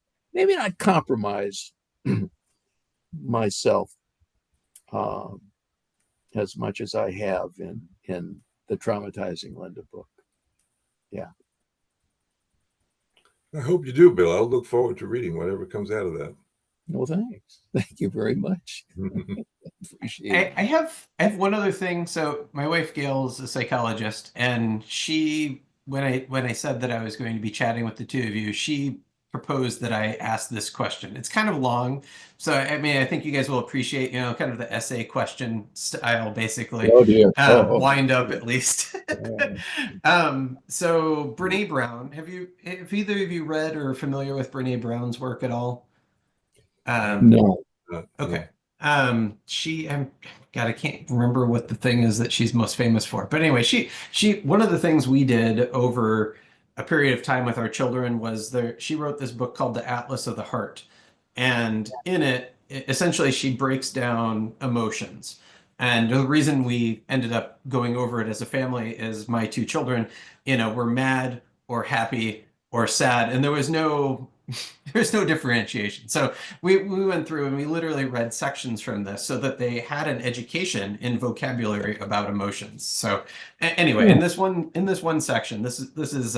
compromise myself um, as much as I have in the Traumatizing Linda book. Yeah. I hope you do, Bill. I'll look forward to reading whatever comes out of that. No, thanks. Thank you very much. Appreciate it. I have one other thing. So my wife Gail is a psychologist, and she when I said that I was going to be chatting with the two of you, she proposed that I ask this question. It's kind of long, so I mean I think you guys will appreciate, you know, kind of the essay question style, basically, Oh dear. wind up at least. Oh. So Brene Brown, have either of you read or are familiar with Brene Brown's work at all? Um, No. No. Okay. God, I can't remember what the thing is that she's most famous for. But anyway, one of the things we did over a period of time with our children was she wrote this book called The Atlas of the Heart. And in it, essentially she breaks down emotions. And the reason we ended up going over it as a family is my two children, you know, were mad or happy or sad, and there's no differentiation. So we went through and we literally read sections from this so that they had an education in vocabulary about emotions. So anyway, Yeah. in this one section, this is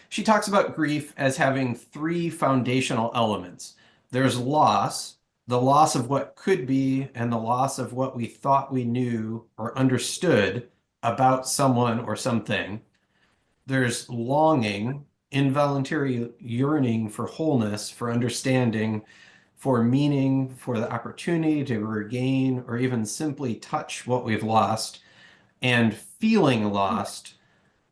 she talks about grief as having three foundational elements. There's loss, the loss of what could be, and the loss of what we thought we knew or understood about someone or something. There's longing, involuntary yearning for wholeness, for understanding, for meaning, for the opportunity to regain or even simply touch what we've lost, and feeling lost,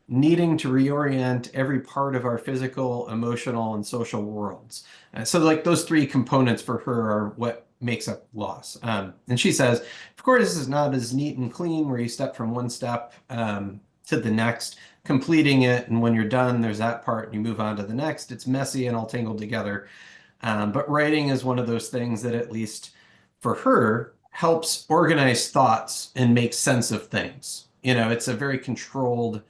needing to reorient every part of our physical, emotional, and social worlds. So, like, those three components for her are what makes up loss. And she says, of course, this is not as neat and clean where you step from one step to the next, completing it. And when you're done, there's that part and you move on to the next. It's messy and all tangled together. But writing is one of those things that, at least for her, helps organize thoughts and make sense of things. You know, it's a very controlled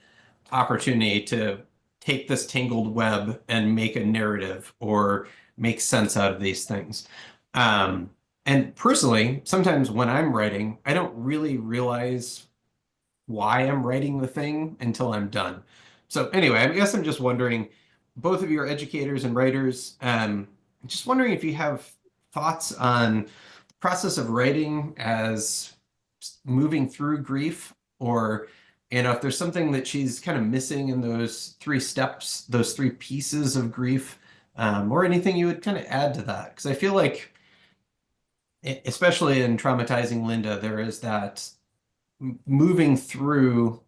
opportunity to take this tangled web and make a narrative or make sense out of these things. Um, and personally, sometimes when I'm writing, I don't really realize why I'm writing the thing until I'm done. So anyway, I guess I'm just wondering, both of you are educators and writers. Just wondering if you have thoughts on the process of writing as moving through grief, or if there's something that she's kind of missing in those three steps, those three pieces of grief, or anything you would kind of add to that. Because I feel like, especially in Traumatizing Linda, there is that moving through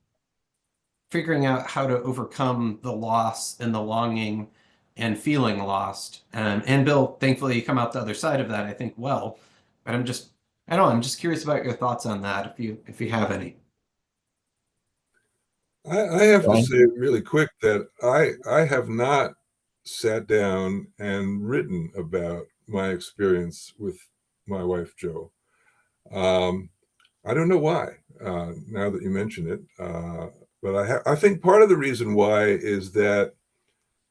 figuring out how to overcome the loss and the longing and feeling lost. And Bill, thankfully, you come out the other side of that, I think, well. But I don't know, I'm just curious about your thoughts on that, if you have any. I have to Right. say really quick that I have not sat down and written about my experience with my wife, Jo. I don't know why, now that you mention it. But I think part of the reason why is that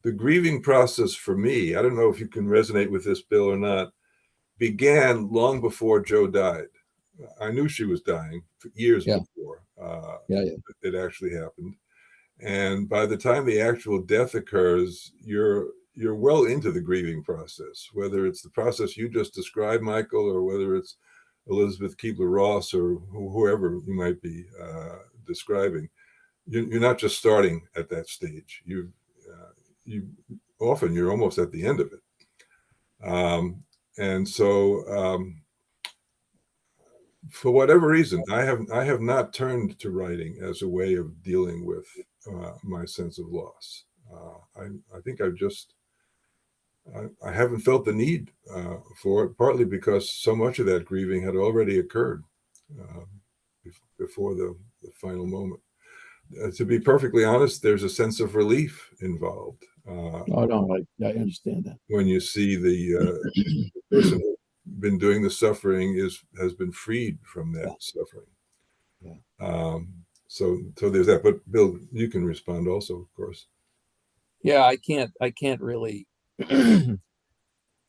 the grieving process for me, I don't know if you can resonate with this, Bill, or not, began long before Jo died. I knew she was dying for years Yeah. before Yeah. it actually happened. And by the time the actual death occurs, you're well into the grieving process, whether it's the process you just described, Michael, or whether it's Elizabeth Kubler-Ross or whoever you might be describing. You're not just starting at that stage. You often you're almost at the end of it. And so for whatever reason, I have not turned to writing as a way of dealing with my sense of loss. I think I haven't felt the need for it, partly because so much of that grieving had already occurred uh, before the final moment. To be perfectly honest, there's a sense of relief involved Oh, no, I understand that. when you see the person who's been doing the suffering has been freed from that suffering. Yeah. So there's that. But Bill, you can respond also, of course. Yeah, I can't really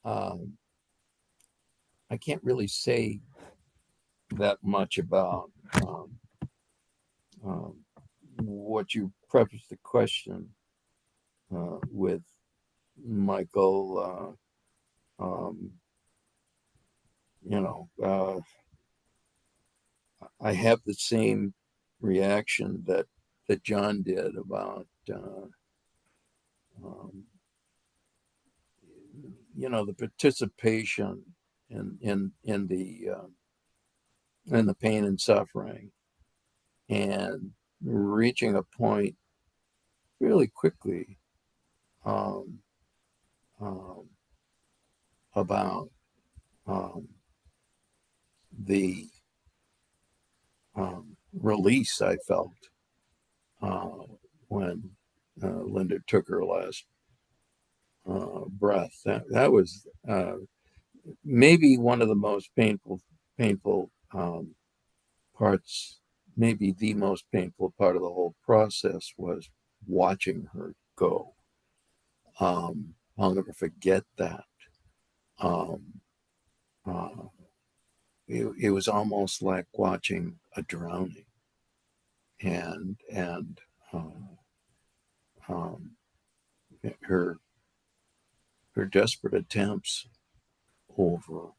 um, I can't really say that much about um, what you prefaced the question with, Michael. You know, I have the same reaction that John did about um, the participation in the pain and suffering, and reaching a point really quickly um, um, about um, the release I felt when Linda took her last breath. That was maybe one of the most painful parts. Maybe the most painful part of the whole process was watching her go. I'll never forget that. Um, uh, it was almost like watching a drowning, and um, her desperate attempts over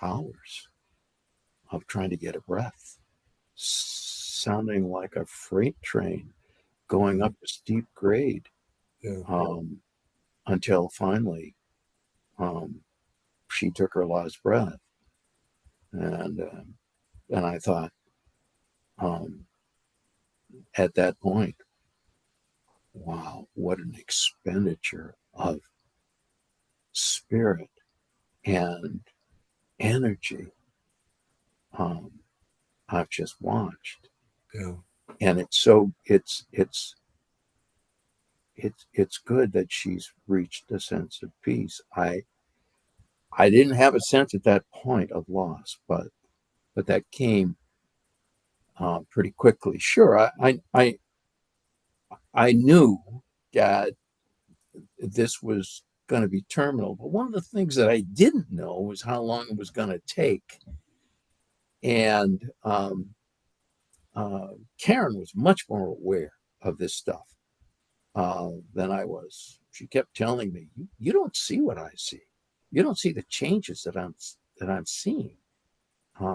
hours of trying to get a breath, sounding like a freight train going up a steep grade, Yeah. until finally she took her last breath. And I thought, at that point, wow, what an expenditure of spirit and energy I've just watched. Yeah. And it's good that she's reached a sense of peace. I didn't have a sense at that point of loss, but that came pretty quickly. Sure, I knew that this was going to be terminal, but one of the things that I didn't know was how long it was going to take. And Karen was much more aware of this stuff than I was. She kept telling me, "You don't see what I see. You don't see the changes that I'm seeing.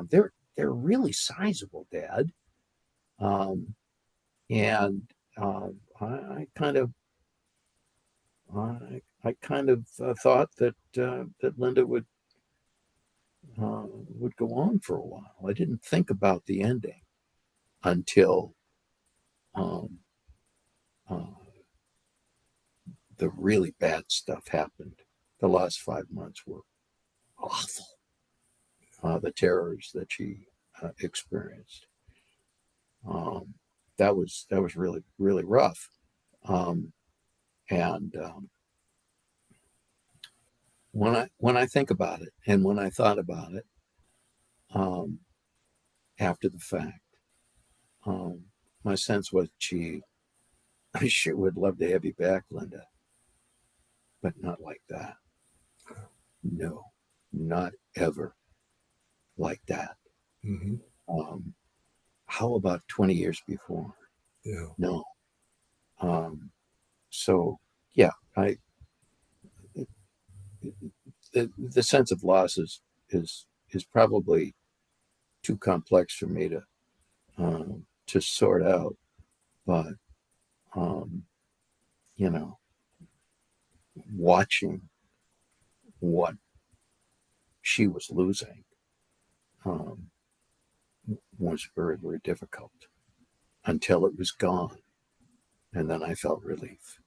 They're really sizable, Dad." And I kind of thought that that Linda would go on for a while. I didn't think about the ending until um, uh, the really bad stuff happened. The last 5 months were awful. The terrors that she experienced. That was really, really rough. And when I think about it, and when I thought about it after the fact, my sense was, gee, I sure would love to have you back, Linda, but not like that. No, not ever like that. Mm-hmm. How about 20 years before? Yeah. No. So yeah, the sense of loss is probably too complex for me to sort out. But you know, watching what she was losing was very, very difficult until it was gone, and then I felt relief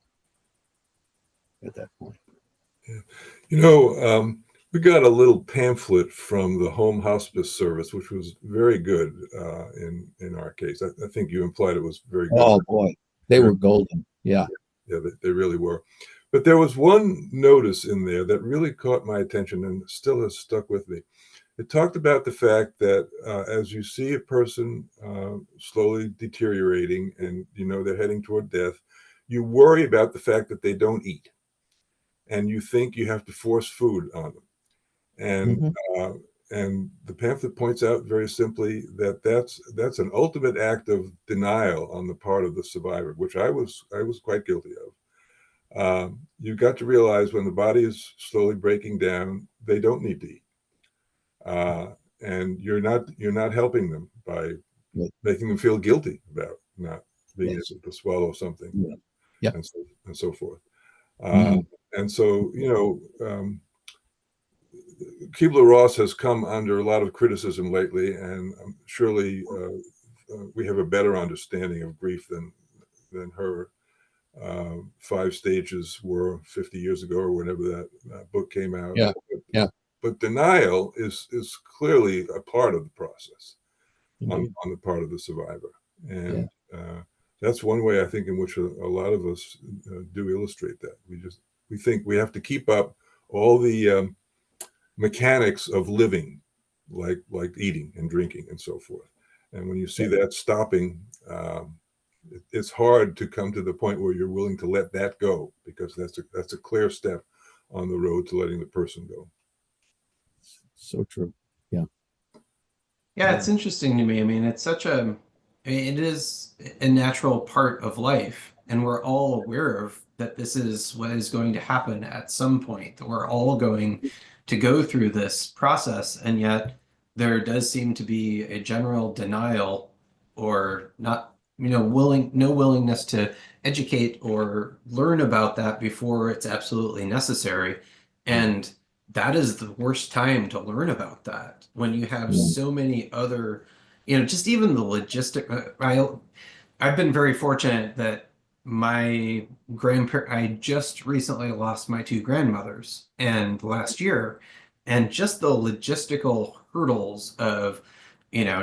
at that point. Yeah. You know, we got a little pamphlet from the home hospice service, which was very good in our case. I think you implied it was very good. Oh boy, they were golden. Yeah. Yeah, they really were. But there was one notice in there that really caught my attention and still has stuck with me. It talked about the fact that as you see a person slowly deteriorating and you know they're heading toward death, you worry about the fact that they don't eat, and you think you have to force food on them. And Mm-hmm. and the pamphlet points out very simply that that's an ultimate act of denial on the part of the survivor, which I was quite guilty of. You've got to realize when the body is slowly breaking down, they don't need to eat, and you're not helping them by making them feel guilty about not being able to swallow something, Yeah. and so forth. Mm-hmm. And so, you know, Kubler-Ross has come under a lot of criticism lately, and surely we have a better understanding of grief than her 5 stages were 50 years ago or whenever that book came out. Yeah. Yeah. But denial is clearly a part of the process on the part of the survivor, and that's one way I think in which a lot of us do illustrate that. We think we have to keep up all the mechanics of living, like eating and drinking and so forth. And when you see that stopping, it's hard to come to the point where you're willing to let that go, because that's a clear step on the road to letting the person go. So true. Yeah. Yeah, it's interesting to me. I mean, it is a natural part of life, and we're all aware of that this is what is going to happen at some point. We're all going to go through this process, and yet there does seem to be a general denial or not, no willingness to educate or learn about that before it's absolutely necessary. And that is the worst time to learn about that, when you have so many other, just even the I've been very fortunate that I just recently lost my 2 grandmothers and last year, and just the logistical hurdles of,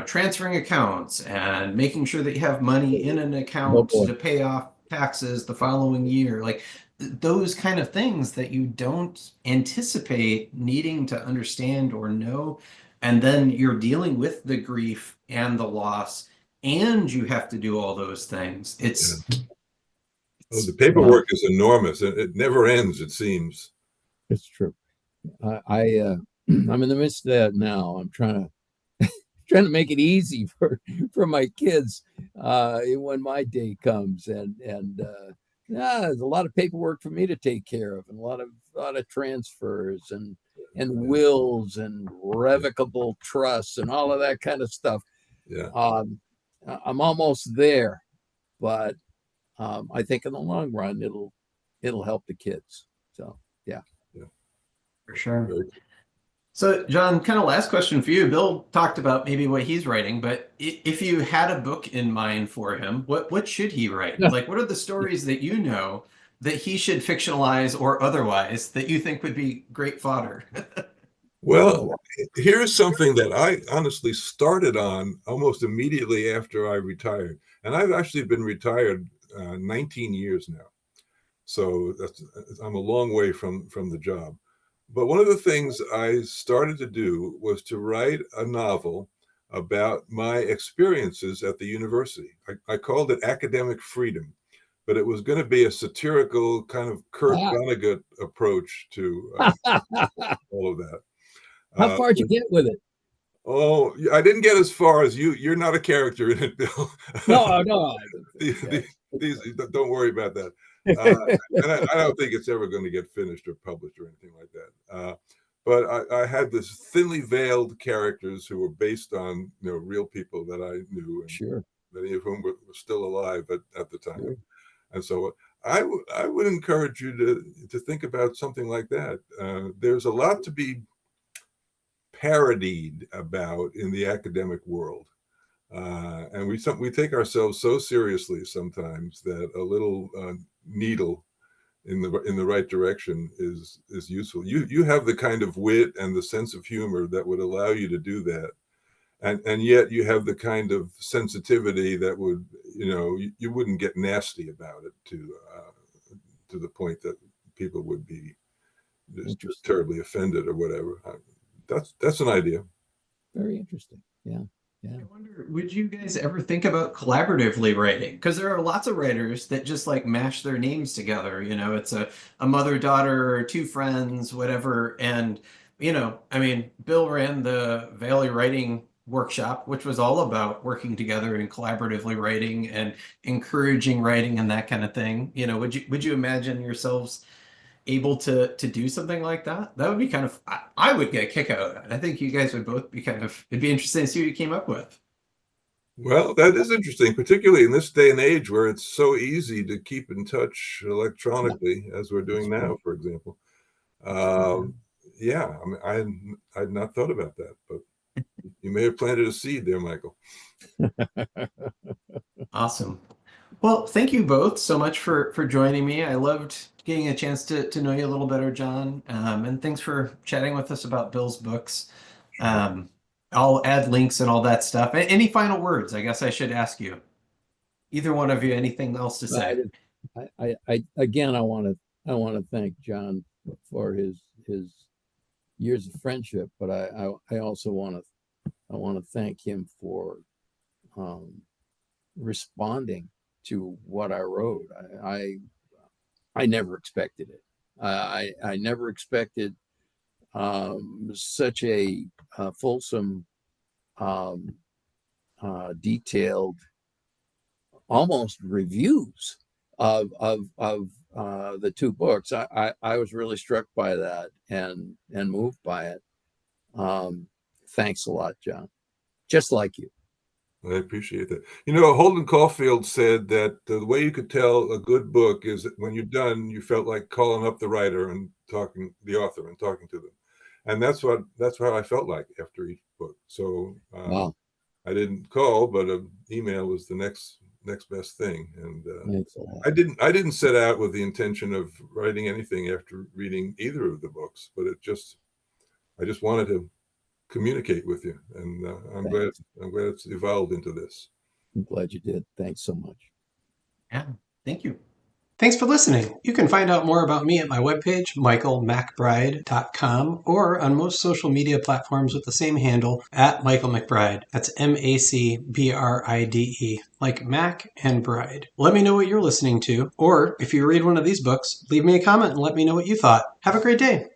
transferring accounts and making sure that you have money in an account to pay off taxes the following year, like those kind of things that you don't anticipate needing to understand or know. And then you're dealing with the grief and the loss, and you have to do all those things. The paperwork is enormous, and it never ends, it seems. It's true. I'm in the midst of that now. I'm trying trying to make it easy for my kids when my day comes, and there's a lot of paperwork for me to take care of, and a lot of transfers and wills and revocable trusts and all of that kind of stuff. Yeah. I'm almost there, but I think in the long run it'll help the kids. So yeah. For sure. So, John, kind of last question for you. Bill talked about maybe what he's writing, but if you had a book in mind for him, what should he write? Like, what are the stories that you know that he should fictionalize or otherwise that you think would be great fodder? Well, here's something that I honestly started on almost immediately after I retired. And I've actually been retired 19 years now. So I'm a long way from the job. But one of the things I started to do was to write a novel about my experiences at the university. I called it Academic Freedom, but it was going to be a satirical kind of Kurt Vonnegut approach to all of that. How far did you get with it? Oh, I didn't get as far as you. You're not a character in it, Bill. No. Don't worry about that. And I don't think it's ever going to get finished or published or anything like that. But I had this thinly veiled characters who were based on real people that I knew, and sure, many of whom were still alive at the time. Sure. And so I would encourage you to think about something like that. There's a lot to be parodied about in the academic world. And we take ourselves so seriously sometimes that a little needle in the right direction is useful. You have the kind of wit and the sense of humor that would allow you to do that, and yet you have the kind of sensitivity that would you wouldn't get nasty about it to the point that people would be just terribly offended or whatever. That's an idea. Very interesting. Yeah. I wonder, would you guys ever think about collaboratively writing? Because there are lots of writers that just like mash their names together. It's a mother-daughter or two friends, whatever. And, Bill ran the Valley Writing Workshop, which was all about working together and collaboratively writing and encouraging writing and that kind of thing. Would you imagine yourselves able to do something like that? That would be kind of, I would get a kick out of that. I think you guys would both be it'd be interesting to see what you came up with. Well, that is interesting, particularly in this day and age where it's so easy to keep in touch electronically as we're doing now, for example. Yeah, I had not thought about that, but you may have planted a seed there, Michael. Awesome. Well, thank you both so much for joining me. I loved getting a chance to know you a little better, John. And thanks for chatting with us about Bill's books. I'll add links and all that stuff. Any final words? I guess I should ask you. Either one of you, anything else to say? I want to thank John for his years of friendship, but I also want to thank him for responding to what I wrote. I never expected it. I never expected such a fulsome, detailed, almost reviews of the two books. I was really struck by that and moved by it. Thanks a lot, John. Just like you. I appreciate that. Holden Caulfield said that the way you could tell a good book is that when you're done, you felt like calling up the writer and talking the author and talking to them. And that's how I felt like after each book. So Wow. I didn't call, but an email was the next best thing. And I didn't set out with the intention of writing anything after reading either of the books, but I just wanted to communicate with you, and I'm glad it's evolved into this. I'm glad you did. Thanks so much. Yeah, thank you. Thanks for listening. You can find out more about me at my webpage, michaelmacbride.com, or on most social media platforms with the same handle, at Michael MacBride. That's MacBride, like Mac and Bride. Let me know what you're listening to, or if you read one of these books, leave me a comment and let me know what you thought. Have a great day.